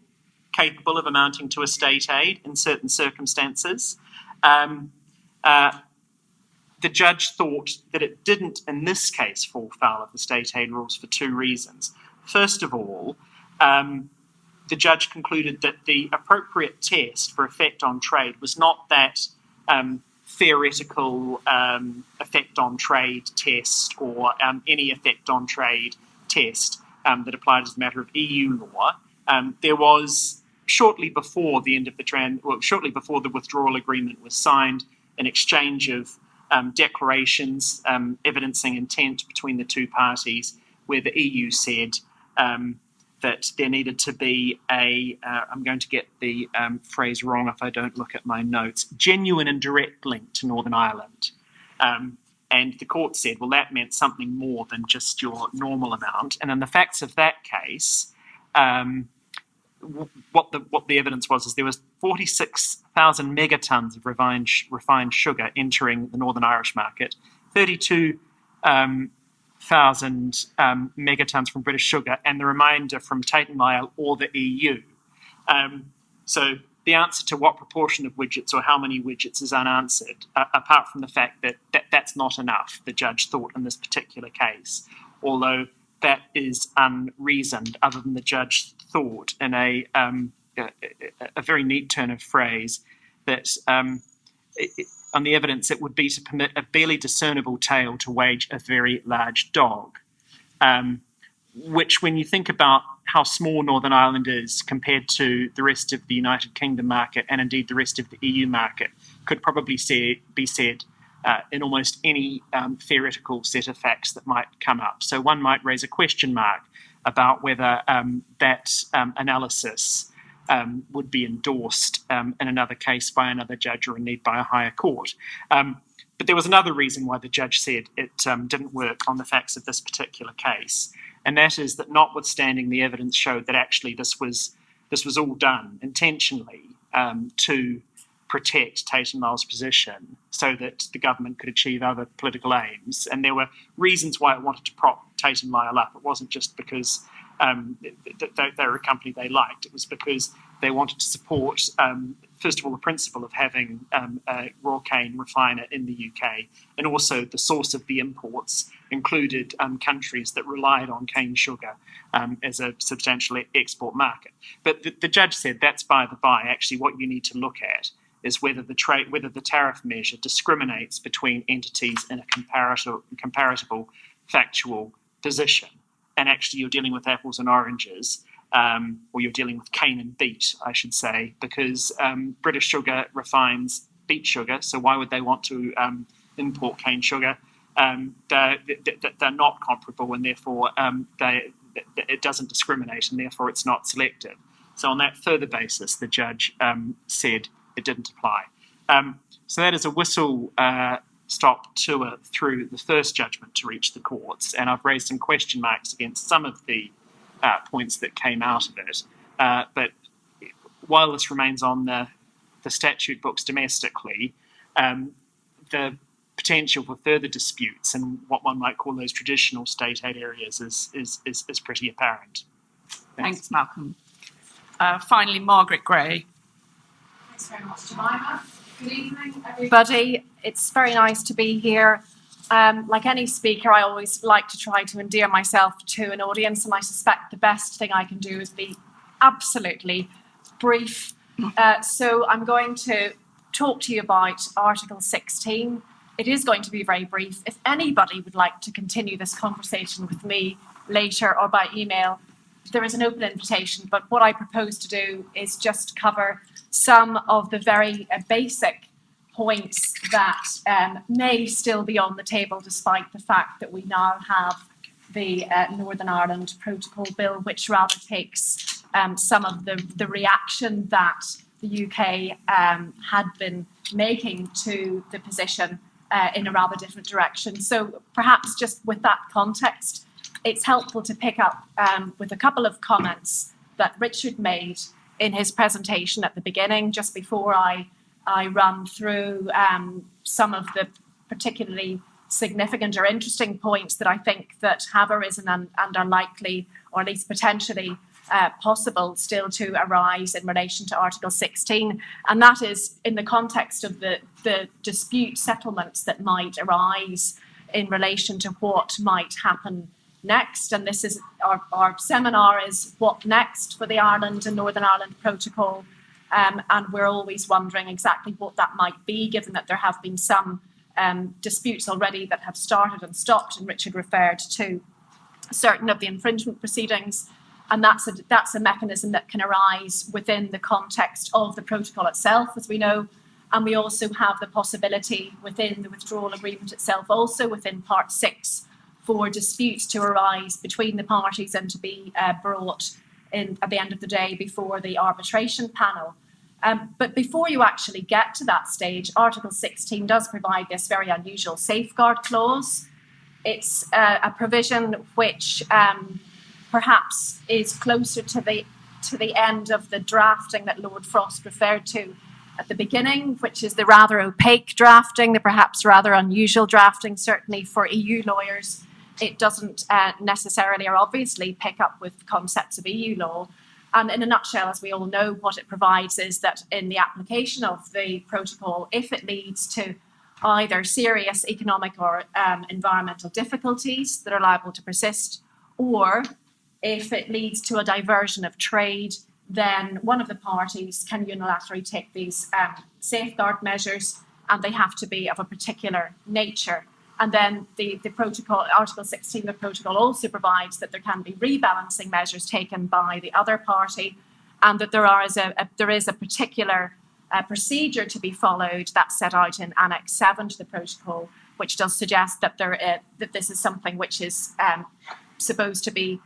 capable of amounting to a state aid in certain circumstances. The judge thought that it didn't, in this case, fall foul of the state aid rules for two reasons. First of all, the judge concluded that the appropriate test for effect on trade was not that theoretical effect on trade test or any effect on trade test that applied as a matter of EU law. There was, shortly before the end of shortly before the withdrawal agreement was signed, an exchange of declarations evidencing intent between the two parties, where the EU said that there needed to be I'm going to get the phrase wrong if I don't look at my notes, genuine and direct link to Northern Ireland. And the court said, well, that meant something more than just your normal amount. And in the facts of that case, what the evidence was is there was 46,000 megatons of refined sugar entering the Northern Irish market, 32,000 megatons from British Sugar, and the remainder from Tate & Lyle or the EU. So the answer to what proportion of widgets or how many widgets is unanswered, apart from the fact that that's not enough, the judge thought in this particular case, although that is unreasoned, other than the judge thought in a very neat turn of phrase that on the evidence it would be to permit a barely discernible tail to wage a very large dog, which when you think about how small Northern Ireland is compared to the rest of the United Kingdom market and indeed the rest of the EU market, could probably be said in almost any theoretical set of facts that might come up. So one might raise a question mark about whether that analysis would be endorsed in another case by another judge or indeed by a higher court. But there was another reason why the judge said it didn't work on the facts of this particular case, and that is that notwithstanding the evidence showed that actually this was all done intentionally to protect Tate & Lyle's position so that the government could achieve other political aims. And there were reasons why it wanted to prop Tate & Lyle up. It wasn't just because they were a company they liked. It was because they wanted to support, first of all, the principle of having a raw cane refiner in the UK, and also the source of the imports included countries that relied on cane sugar as a substantial export market. But the judge said that's by the by. Actually, what you need to look at is whether the tariff measure discriminates between entities in a comparable factual position. And actually, you're dealing with apples and oranges, or you're dealing with cane and beet, I should say, because British Sugar refines beet sugar, so why would they want to import cane sugar? They're not comparable, and therefore it doesn't discriminate, and therefore it's not selective. So on that further basis, the judge said it didn't apply. So that is a whistle-stop tour through the first judgment to reach the courts, and I've raised some question marks against some of the points that came out of it. But while this remains on the statute books domestically, the potential for further disputes in what one might call those traditional state aid areas is pretty apparent. Thanks, Malcolm. Finally, Margaret Gray. Thanks very much, Jemima. Good evening, everybody. It's very nice to be here. Like any speaker, I always like to try to endear myself to an audience, and I suspect the best thing I can do is be absolutely brief. So I'm going to talk to you about Article 16. It is going to be very brief. If anybody would like to continue this conversation with me later or by email, there is an open invitation, but what I propose to do is just cover some of the very basic points that may still be on the table, despite the fact that we now have the Northern Ireland Protocol Bill, which rather takes some of the reaction that the UK had been making to the position in a rather different direction. So perhaps just with that context, it's helpful to pick up with a couple of comments that Richard made in his presentation at the beginning, just before I run through some of the particularly significant or interesting points that I think that have arisen and are likely, or at least potentially possible still to arise in relation to Article 16. And that is in the context of the dispute settlements that might arise in relation to what might happen next. And this is our seminar is What Next for the Ireland and Northern Ireland Protocol. And we're always wondering exactly what that might be, given that there have been some disputes already that have started and stopped, and Richard referred to certain of the infringement proceedings. And that's a mechanism that can arise within the context of the protocol itself, as we know. And we also have the possibility within the withdrawal agreement itself, also within Part 6, for disputes to arise between the parties and to be brought in at the end of the day before the arbitration panel. But before you actually get to that stage, Article 16 does provide this very unusual safeguard clause. It's a provision which perhaps is closer to the end of the drafting that Lord Frost referred to at the beginning, which is the rather opaque drafting, the perhaps rather unusual drafting, certainly for EU lawyers. It doesn't necessarily or obviously pick up with concepts of EU law. And in a nutshell, as we all know, what it provides is that in the application of the protocol, if it leads to either serious economic or environmental difficulties that are liable to persist, or if it leads to a diversion of trade, then one of the parties can unilaterally take these safeguard measures, and they have to be of a particular nature. And then the protocol, Article 16 of the protocol also provides that there can be rebalancing measures taken by the other party, and that there is a particular procedure to be followed that's set out in Annex 7 to the protocol, which does suggest that that this is something which is supposed to be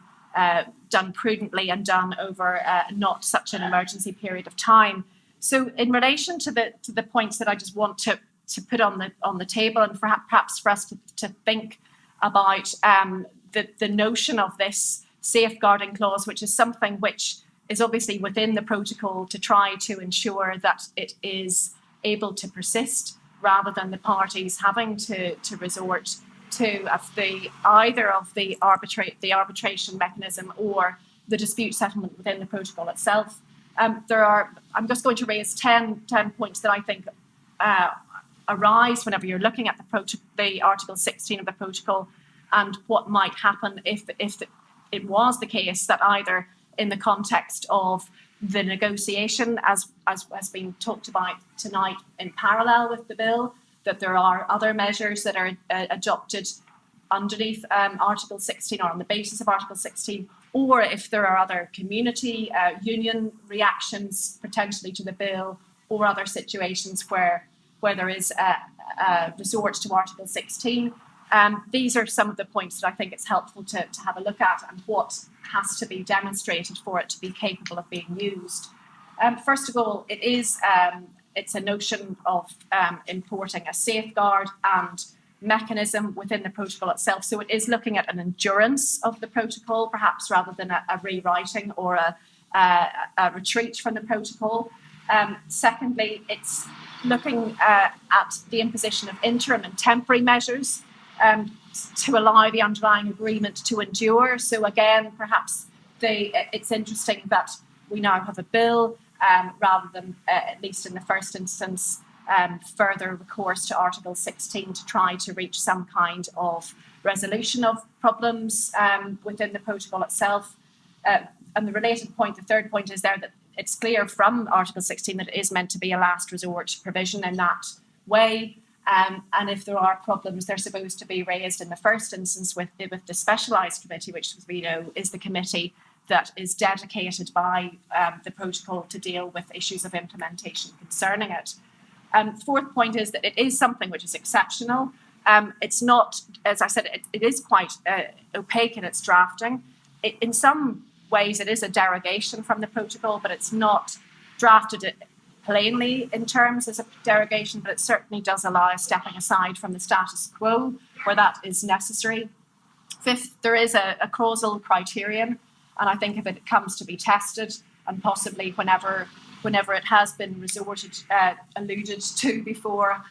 done prudently and done over not such an emergency period of time. So in relation to the points that I just want to put on the table, and perhaps for us to think about the notion of this safeguarding clause, which is something which is obviously within the protocol to try to ensure that it is able to persist, rather than the parties having to resort to either of the arbitration mechanism or the dispute settlement within the protocol itself. I'm just going to raise 10 points that I think arise whenever you're looking at the Article 16 of the protocol, and what might happen if it was the case that either in the context of the negotiation, as has been talked about tonight in parallel with the bill, that there are other measures that are adopted underneath Article 16 or on the basis of Article 16, or if there are other community union reactions potentially to the bill, or other situations where there is a resort to Article 16. These are some of the points that I think it's helpful to have a look at, and what has to be demonstrated for it to be capable of being used. First of all, it's a notion of importing a safeguard and mechanism within the protocol itself. So it is looking at an endurance of the protocol, perhaps rather than a rewriting or a retreat from the protocol. Secondly, it's looking at the imposition of interim and temporary measures to allow the underlying agreement to endure. So again, perhaps it's interesting that we now have a bill rather than, at least in the first instance, further recourse to Article 16 to try to reach some kind of resolution of problems within the protocol itself. And the related point, the third point, is there that it's clear from Article 16 that it is meant to be a last resort provision in that way. And if there are problems, they're supposed to be raised in the first instance with the specialised committee, which, as we know, is the committee that is dedicated by the protocol to deal with issues of implementation concerning it. Fourth point is that it is something which is exceptional. It's not, as I said, it is quite opaque in its drafting. In some ways, it is a derogation from the protocol, but it's not drafted plainly in terms as a derogation, but it certainly does allow stepping aside from the status quo where that is necessary. Fifth, there is a causal criterion, and I think if it comes to be tested, and possibly whenever it has been alluded to before,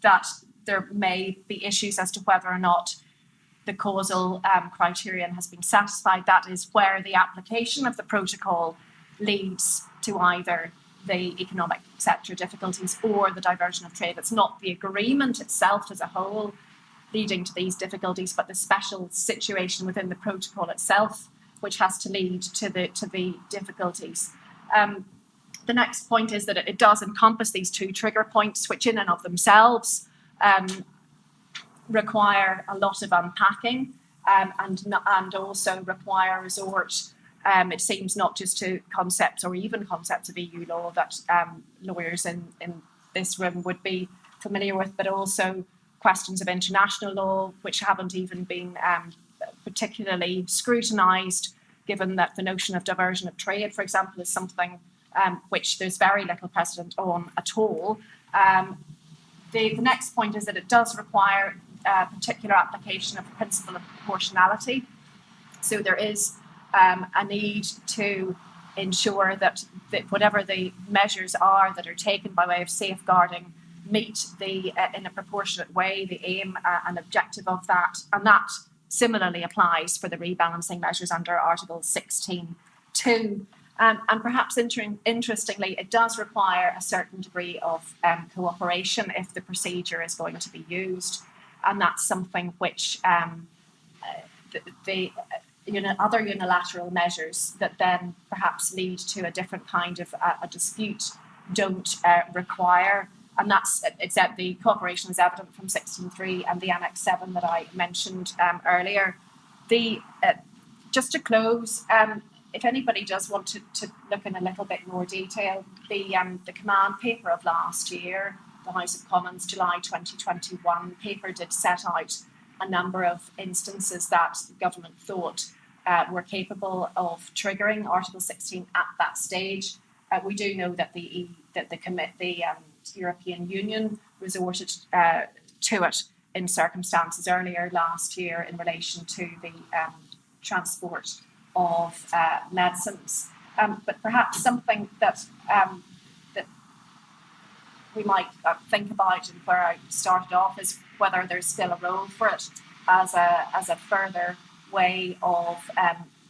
that there may be issues as to whether or not the causal criterion has been satisfied. That is where the application of the protocol leads to either the economic sector difficulties or the diversion of trade. It's not the agreement itself as a whole leading to these difficulties, but the special situation within the protocol itself which has to lead to the difficulties. The next point is that it does encompass these two trigger points, which in and of themselves require a lot of unpacking and also require resort, it seems, not just to concepts or even concepts of EU law that lawyers in this room would be familiar with, but also questions of international law, which haven't even been particularly scrutinised, given that the notion of diversion of trade, for example, is something which there's very little precedent on at all. The next point is that it does require particular application of the principle of proportionality. So there is a need to ensure that whatever the measures are that are taken by way of safeguarding meet in a proportionate way the aim and objective of that, and that similarly applies for the rebalancing measures under Article 16.2. And perhaps interestingly, it does require a certain degree of cooperation if the procedure is going to be used, and that's something which other unilateral measures that then perhaps lead to a different kind of a dispute don't require. And that's except the cooperation is evident from 16.3 and the Annex 7 that I mentioned earlier. Just to close, if anybody does want to look in a little bit more detail, the command paper of last year, the House of Commons, July 2021 paper, did set out a number of instances that the government thought were capable of triggering Article 16 at that stage. We do know that the European Union resorted to it in circumstances earlier last year in relation to the transport of medicines. But perhaps something that we might think about, and where I started off, is whether there's still a role for it as a further way of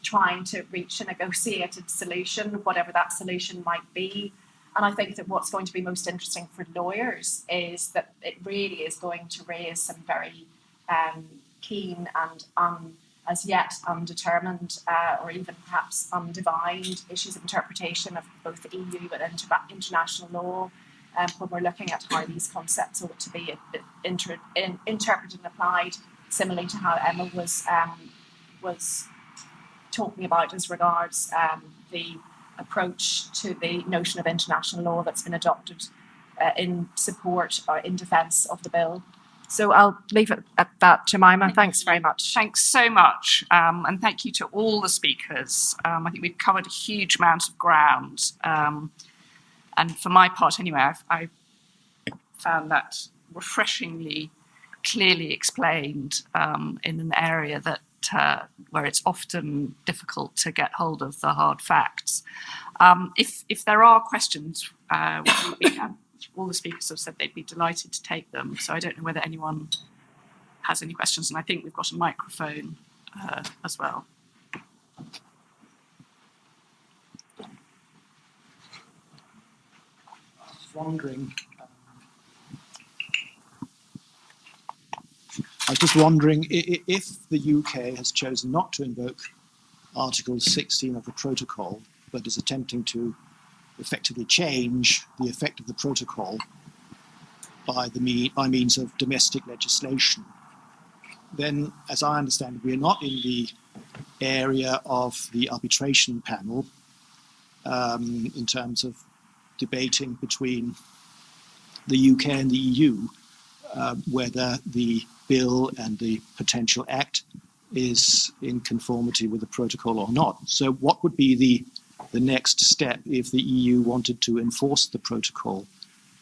trying to reach a negotiated solution, whatever that solution might be. And I think that what's going to be most interesting for lawyers is that it really is going to raise some very keen and as yet undetermined or even perhaps undivined issues of interpretation of both the EU and international law when we're looking at how these concepts ought to be interpreted and applied, similarly to how Emma was talking about as regards the approach to the notion of international law that's been adopted in support or in defence of the bill. So I'll leave it at that, Jemima. Thanks very much. Thanks so much. And thank you to all the speakers. I think we've covered a huge amount of ground. And for my part, anyway, I found that refreshingly clearly explained in an area that where it's often difficult to get hold of the hard facts. If there are questions, all the speakers have said they'd be delighted to take them. So I don't know whether anyone has any questions, and I think we've got a microphone as well. I was just wondering if the UK has chosen not to invoke Article 16 of the protocol, but is attempting to effectively change the effect of the protocol by means of domestic legislation, then, as I understand it, we are not in the area of the arbitration panel in terms of debating between the UK and the EU whether the bill and the potential act is in conformity with the protocol or not. So what would be the next step if the EU wanted to enforce the protocol?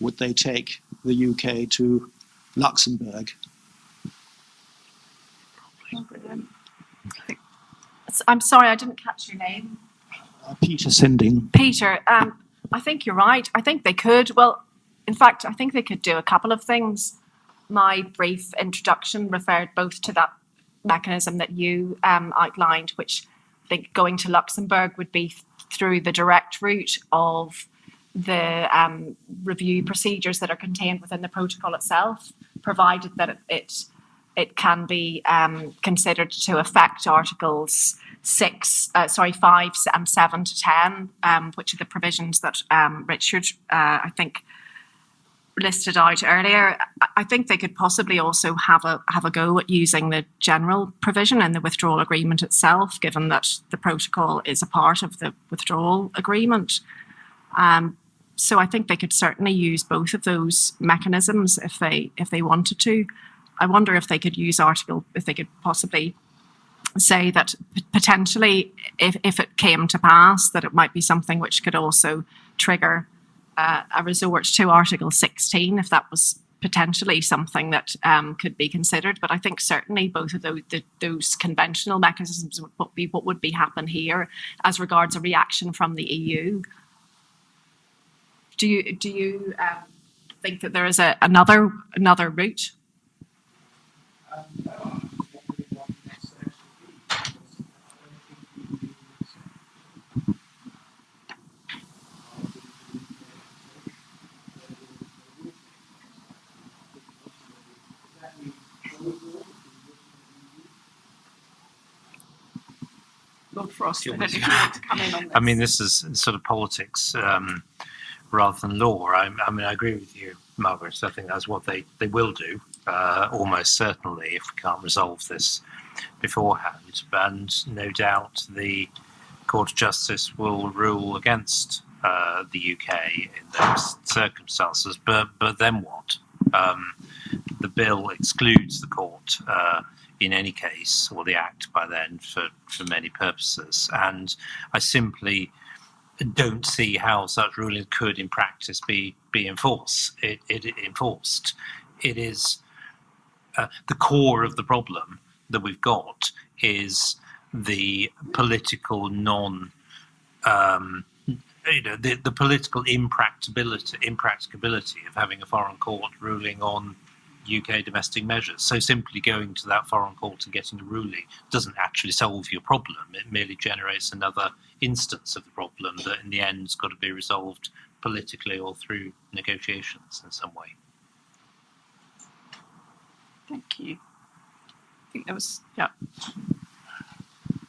Would they take the UK to Luxembourg? I'm sorry, I didn't catch your name. Peter Sinding. Peter, I think you're right. I think they could. Well, in fact, I think they could do a couple of things. My brief introduction referred both to that mechanism that you outlined, which I think going to Luxembourg would be through the direct route of the review procedures that are contained within the protocol itself, provided that it can be considered to affect Articles 5, 7 to 10, which are the provisions that Richard, I think, listed out earlier. I think they could possibly also have a go at using the general provision in the withdrawal agreement itself, given that the protocol is a part of the withdrawal agreement. So I think they could certainly use both of those mechanisms if they wanted to. I wonder if they could possibly say that potentially, if it came to pass, that it might be something which could also trigger a resort to Article 16, if that was potentially something that could be considered. But I think certainly both of those conventional mechanisms would be what would be happen here as regards a reaction from the EU. Do you think that there is another route? Lord Frost, I don't know if you want to come in on this. I mean, this is sort of politics rather than law. I mean, I agree with you, Margaret. I think that's what they will do, almost certainly, if we can't resolve this beforehand. And no doubt the Court of Justice will rule against the UK in those circumstances. But then what? The bill excludes the court in any case, or the Act by then, for many purposes. And I simply don't see how such ruling could in practice be enforced. It is the core of the problem that we've got is the political the political impracticability of having a foreign court ruling on UK domestic measures. So simply going to that foreign court and getting a ruling doesn't actually solve your problem. It merely generates another instance of the problem that in the end has got to be resolved politically or through negotiations in some way. Thank you. I think there was, yeah.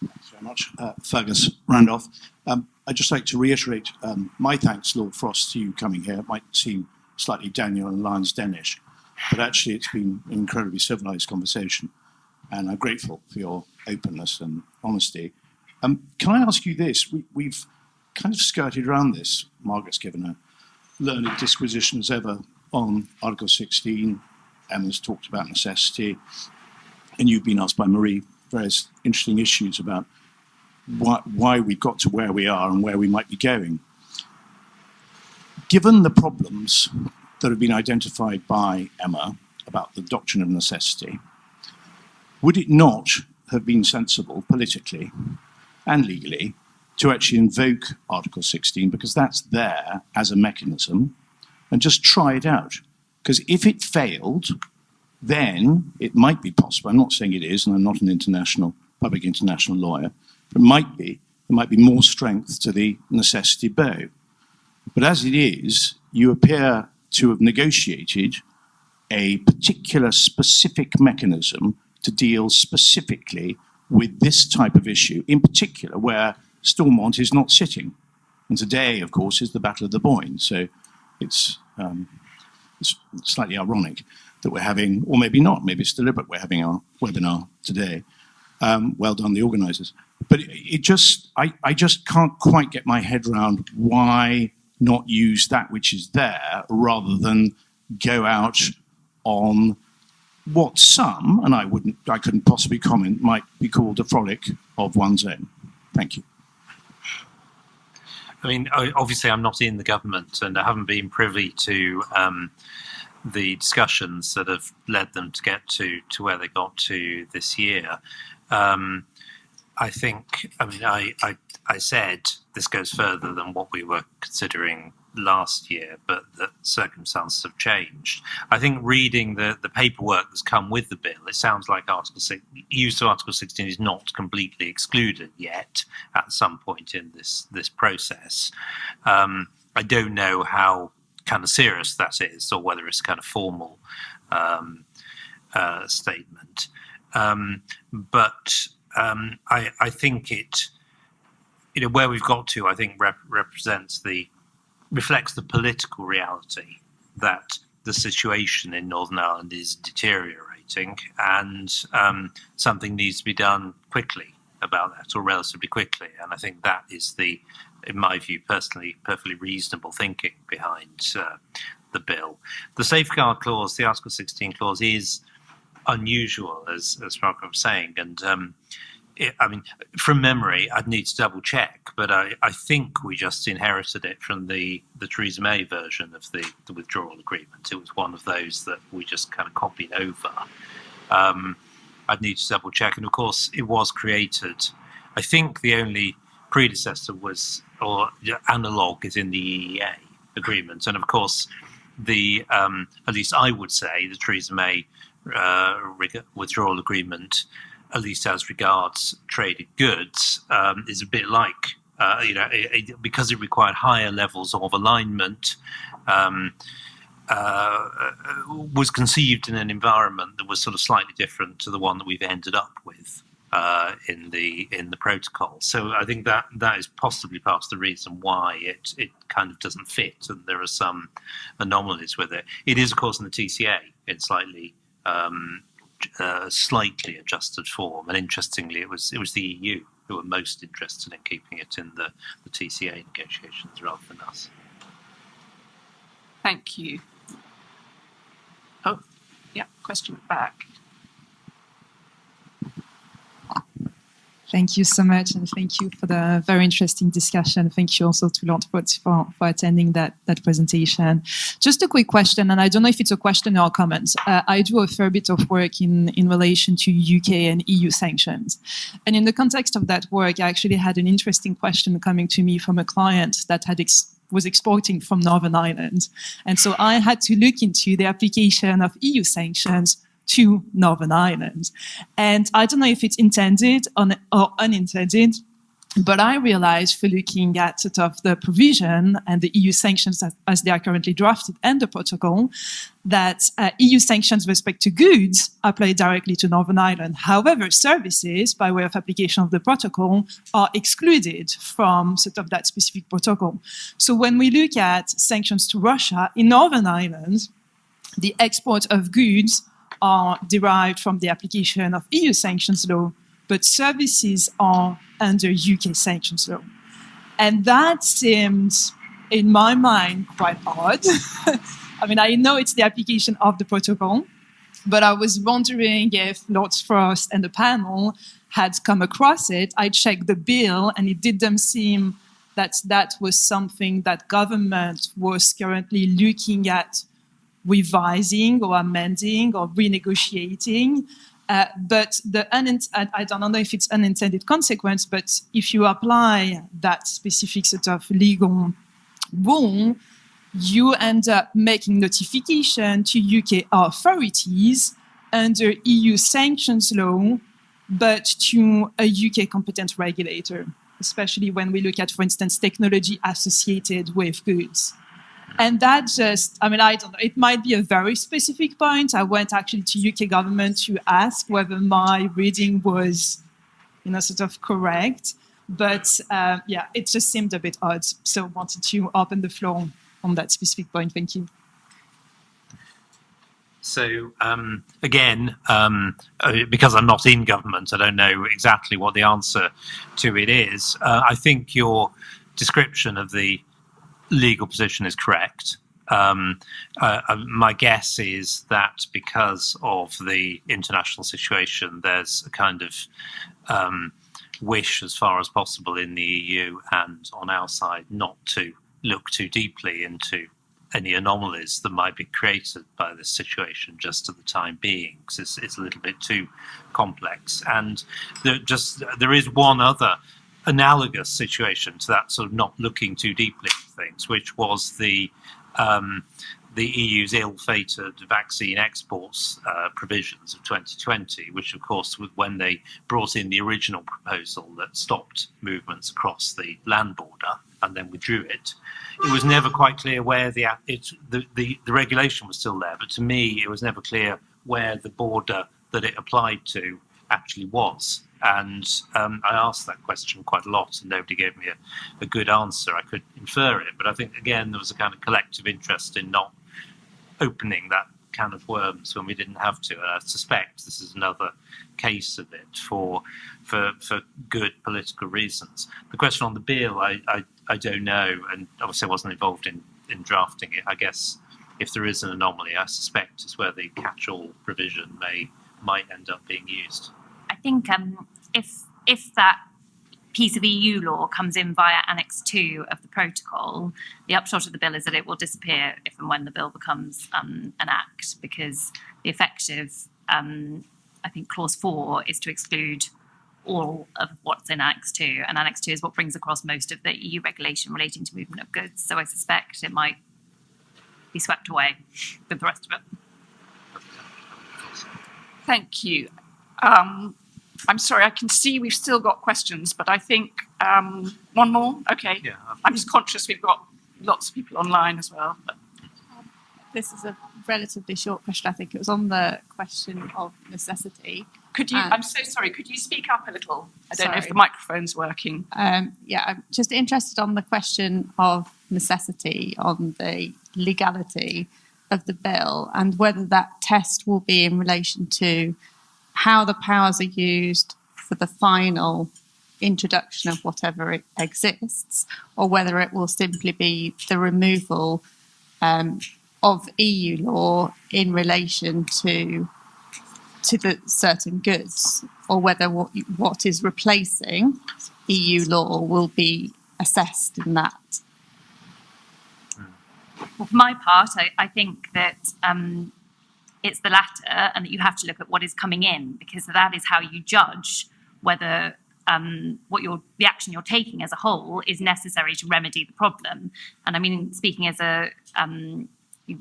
Thanks very much. Fergus Randolph. I'd just like to reiterate my thanks, Lord Frost, to you coming here. It might seem slightly Daniel and Lions Danish, but actually it's been an incredibly civilised conversation, and I'm grateful for your openness and honesty. Can I ask you this? We've kind of skirted around this. Margaret's given a learned disquisition as ever on Article 16. Emma's talked about necessity, and you've been asked by Marie various interesting issues about why we got to where we are and where we might be going. Given the problems that have been identified by Emma about the doctrine of necessity, would it not have been sensible politically and legally to actually invoke Article 16, because that's there as a mechanism, and just try it out? Because if it failed, then it might be possible. I'm not saying it is, and I'm not an public international lawyer, but there might be more strength to the necessity bow. But as it is, you appear to have negotiated a particular specific mechanism to deal specifically with this type of issue, in particular where Stormont is not sitting. And today, of course, is the Battle of the Boyne. So it's slightly ironic that we're having, or maybe not, maybe it's deliberate, we're having our webinar today. Well done, the organisers. But I just can't quite get my head around why not use that which is there rather than go out on what some, and I couldn't possibly comment, might be called a frolic of one's own. Thank you. I mean, obviously I'm not in the government and I haven't been privy to the discussions that have led them to get to where they got to this year. I think, I mean, I said this goes further than what we were considering last year, but that circumstances have changed. I think reading the paperwork that's come with the bill, it sounds like use of Article 16 is not completely excluded yet at some point in this process. I don't know how kind of serious that is, or whether it's a kind of formal statement. But I think it, where we've got to, I think reflects the political reality that the situation in Northern Ireland is deteriorating, and something needs to be done quickly about that, or relatively quickly. And I think that is in my view, personally, perfectly reasonable thinking behind the bill. The safeguard clause, the Article 16 clause, is unusual, as Margaret was saying, and I mean, from memory, I'd need to double check, but I think we just inherited it from the Theresa May version of the withdrawal agreement. It was one of those that we just kind of copied over. I'd need to double check, and of course, it was created. I think the only predecessor was, or analogue, is in the EEA agreement, and of course, at least I would say, the Theresa May withdrawal agreement, at least as regards traded goods, is a bit like, because it required higher levels of alignment, was conceived in an environment that was sort of slightly different to the one that we've ended up with in the protocol. So I think that is possibly part of the reason why it kind of doesn't fit, and there are some anomalies with it. It is, of course, in the TCA in slightly adjusted form, and interestingly, it was the EU who were most interested in keeping it in the TCA negotiations rather than us. Thank you. Oh, yeah, question back. Thank you so much, and thank you for the very interesting discussion. Thank you also to Lord Frost for attending that presentation. Just a quick question, and I don't know if it's a question or a comment. I do a fair bit of work in relation to UK and EU sanctions. And in the context of that work, I actually had an interesting question coming to me from a client that was exporting from Northern Ireland. And so I had to look into the application of EU sanctions to Northern Ireland. And I don't know if it's intended or unintended, but I realized, for looking at sort of the provision and the EU sanctions as they are currently drafted and the protocol, that EU sanctions with respect to goods apply directly to Northern Ireland. However, services, by way of application of the protocol, are excluded from sort of that specific protocol. So when we look at sanctions to Russia, in Northern Ireland, the export of goods are derived from the application of EU sanctions law, but services are under UK sanctions law. And that seems, in my mind, quite odd. I mean, I know it's the application of the protocol, but I was wondering if Lord Frost and the panel had come across it. I checked the bill, and it didn't seem that was something that government was currently looking at revising or amending or renegotiating. But I don't know if it's unintended consequence, but if you apply that specific sort of legal rule, you end up making notification to UK authorities under EU sanctions law, but to a UK competent regulator, especially when we look at, for instance, technology associated with goods. And that just, I mean, I don't know, it might be a very specific point. I went actually to UK government to ask whether my reading was, sort of correct. But yeah, it just seemed a bit odd. So wanted to open the floor on that specific point. Thank you. So again, because I'm not in government, I don't know exactly what the answer to it is. I think your description of the legal position is correct. My guess is that because of the international situation, there's a kind of wish, as far as possible, in the EU and on our side, not to look too deeply into any anomalies that might be created by this situation just at the time being, because it's a little bit too complex. And there is one other analogous situation to that, sort of not looking too deeply at things, which was the EU's ill-fated vaccine exports provisions of 2020, which of course was when they brought in the original proposal that stopped movements across the land border and then withdrew it. It was never quite clear where the regulation was still there, but to me it was never clear where the border that it applied to actually was. And I asked that question quite a lot, and nobody gave me a good answer. I could infer it, but I think, again, there was a kind of collective interest in not opening that can of worms when we didn't have to. And I suspect this is another case of it for good political reasons. The question on the bill, I don't know, and obviously I wasn't involved in drafting it. I guess if there is an anomaly, I suspect it's where the catch-all provision may might end up being used. I think if that piece of EU law comes in via Annex 2 of the protocol, the upshot of the bill is that it will disappear if and when the bill becomes an act, because the effective, I think, Clause 4 is to exclude all of what's in Annex 2, and Annex 2 is what brings across most of the EU regulation relating to movement of goods, so I suspect it might be swept away with the rest of it. Thank you. I'm sorry, I can see we've still got questions, but I think one more? Okay. Yeah. I'm just conscious we've got lots of people online as well. But. This is a relatively short question. I think it was on the question of necessity. Could you, I'm so sorry, could you speak up a little? I don't know if Sorry. the microphone's working. Yeah, I'm just interested on the question of necessity, on the legality of the bill, and whether that test will be in relation to how the powers are used for the final introduction of whatever it exists, or whether it will simply be the removal of EU law in relation to the certain goods, or whether what is replacing EU law will be assessed in that. Well, for my part, I think that it's the latter, and that you have to look at what is coming in, because that is how you judge whether the action you're taking as a whole is necessary to remedy the problem. And I mean, speaking as a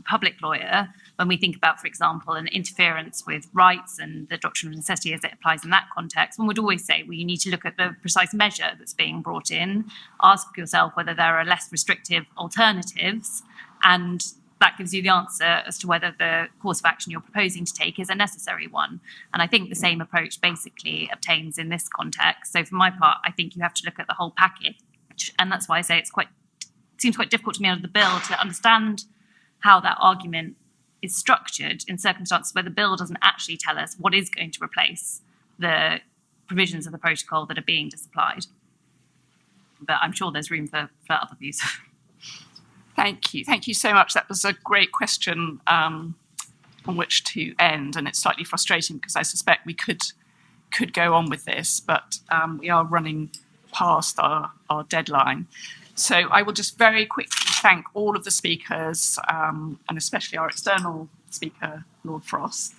public lawyer, when we think about, for example, an interference with rights and the doctrine of necessity as it applies in that context, one would always say, well, you need to look at the precise measure that's being brought in, ask yourself whether there are less restrictive alternatives, and that gives you the answer as to whether the course of action you're proposing to take is a necessary one. And I think the same approach basically obtains in this context. So for my part, I think you have to look at the whole package. And that's why I say it seems quite difficult to me under the bill to understand how that argument is structured in circumstances where the bill doesn't actually tell us what is going to replace the provisions of the protocol that are being disapplied. But I'm sure there's room for other views. Thank you. Thank you so much. That was a great question on which to end, and it's slightly frustrating because I suspect we could go on with this, but we are running past our deadline. So I will just very quickly thank all of the speakers, and especially our external speaker, Lord Frost.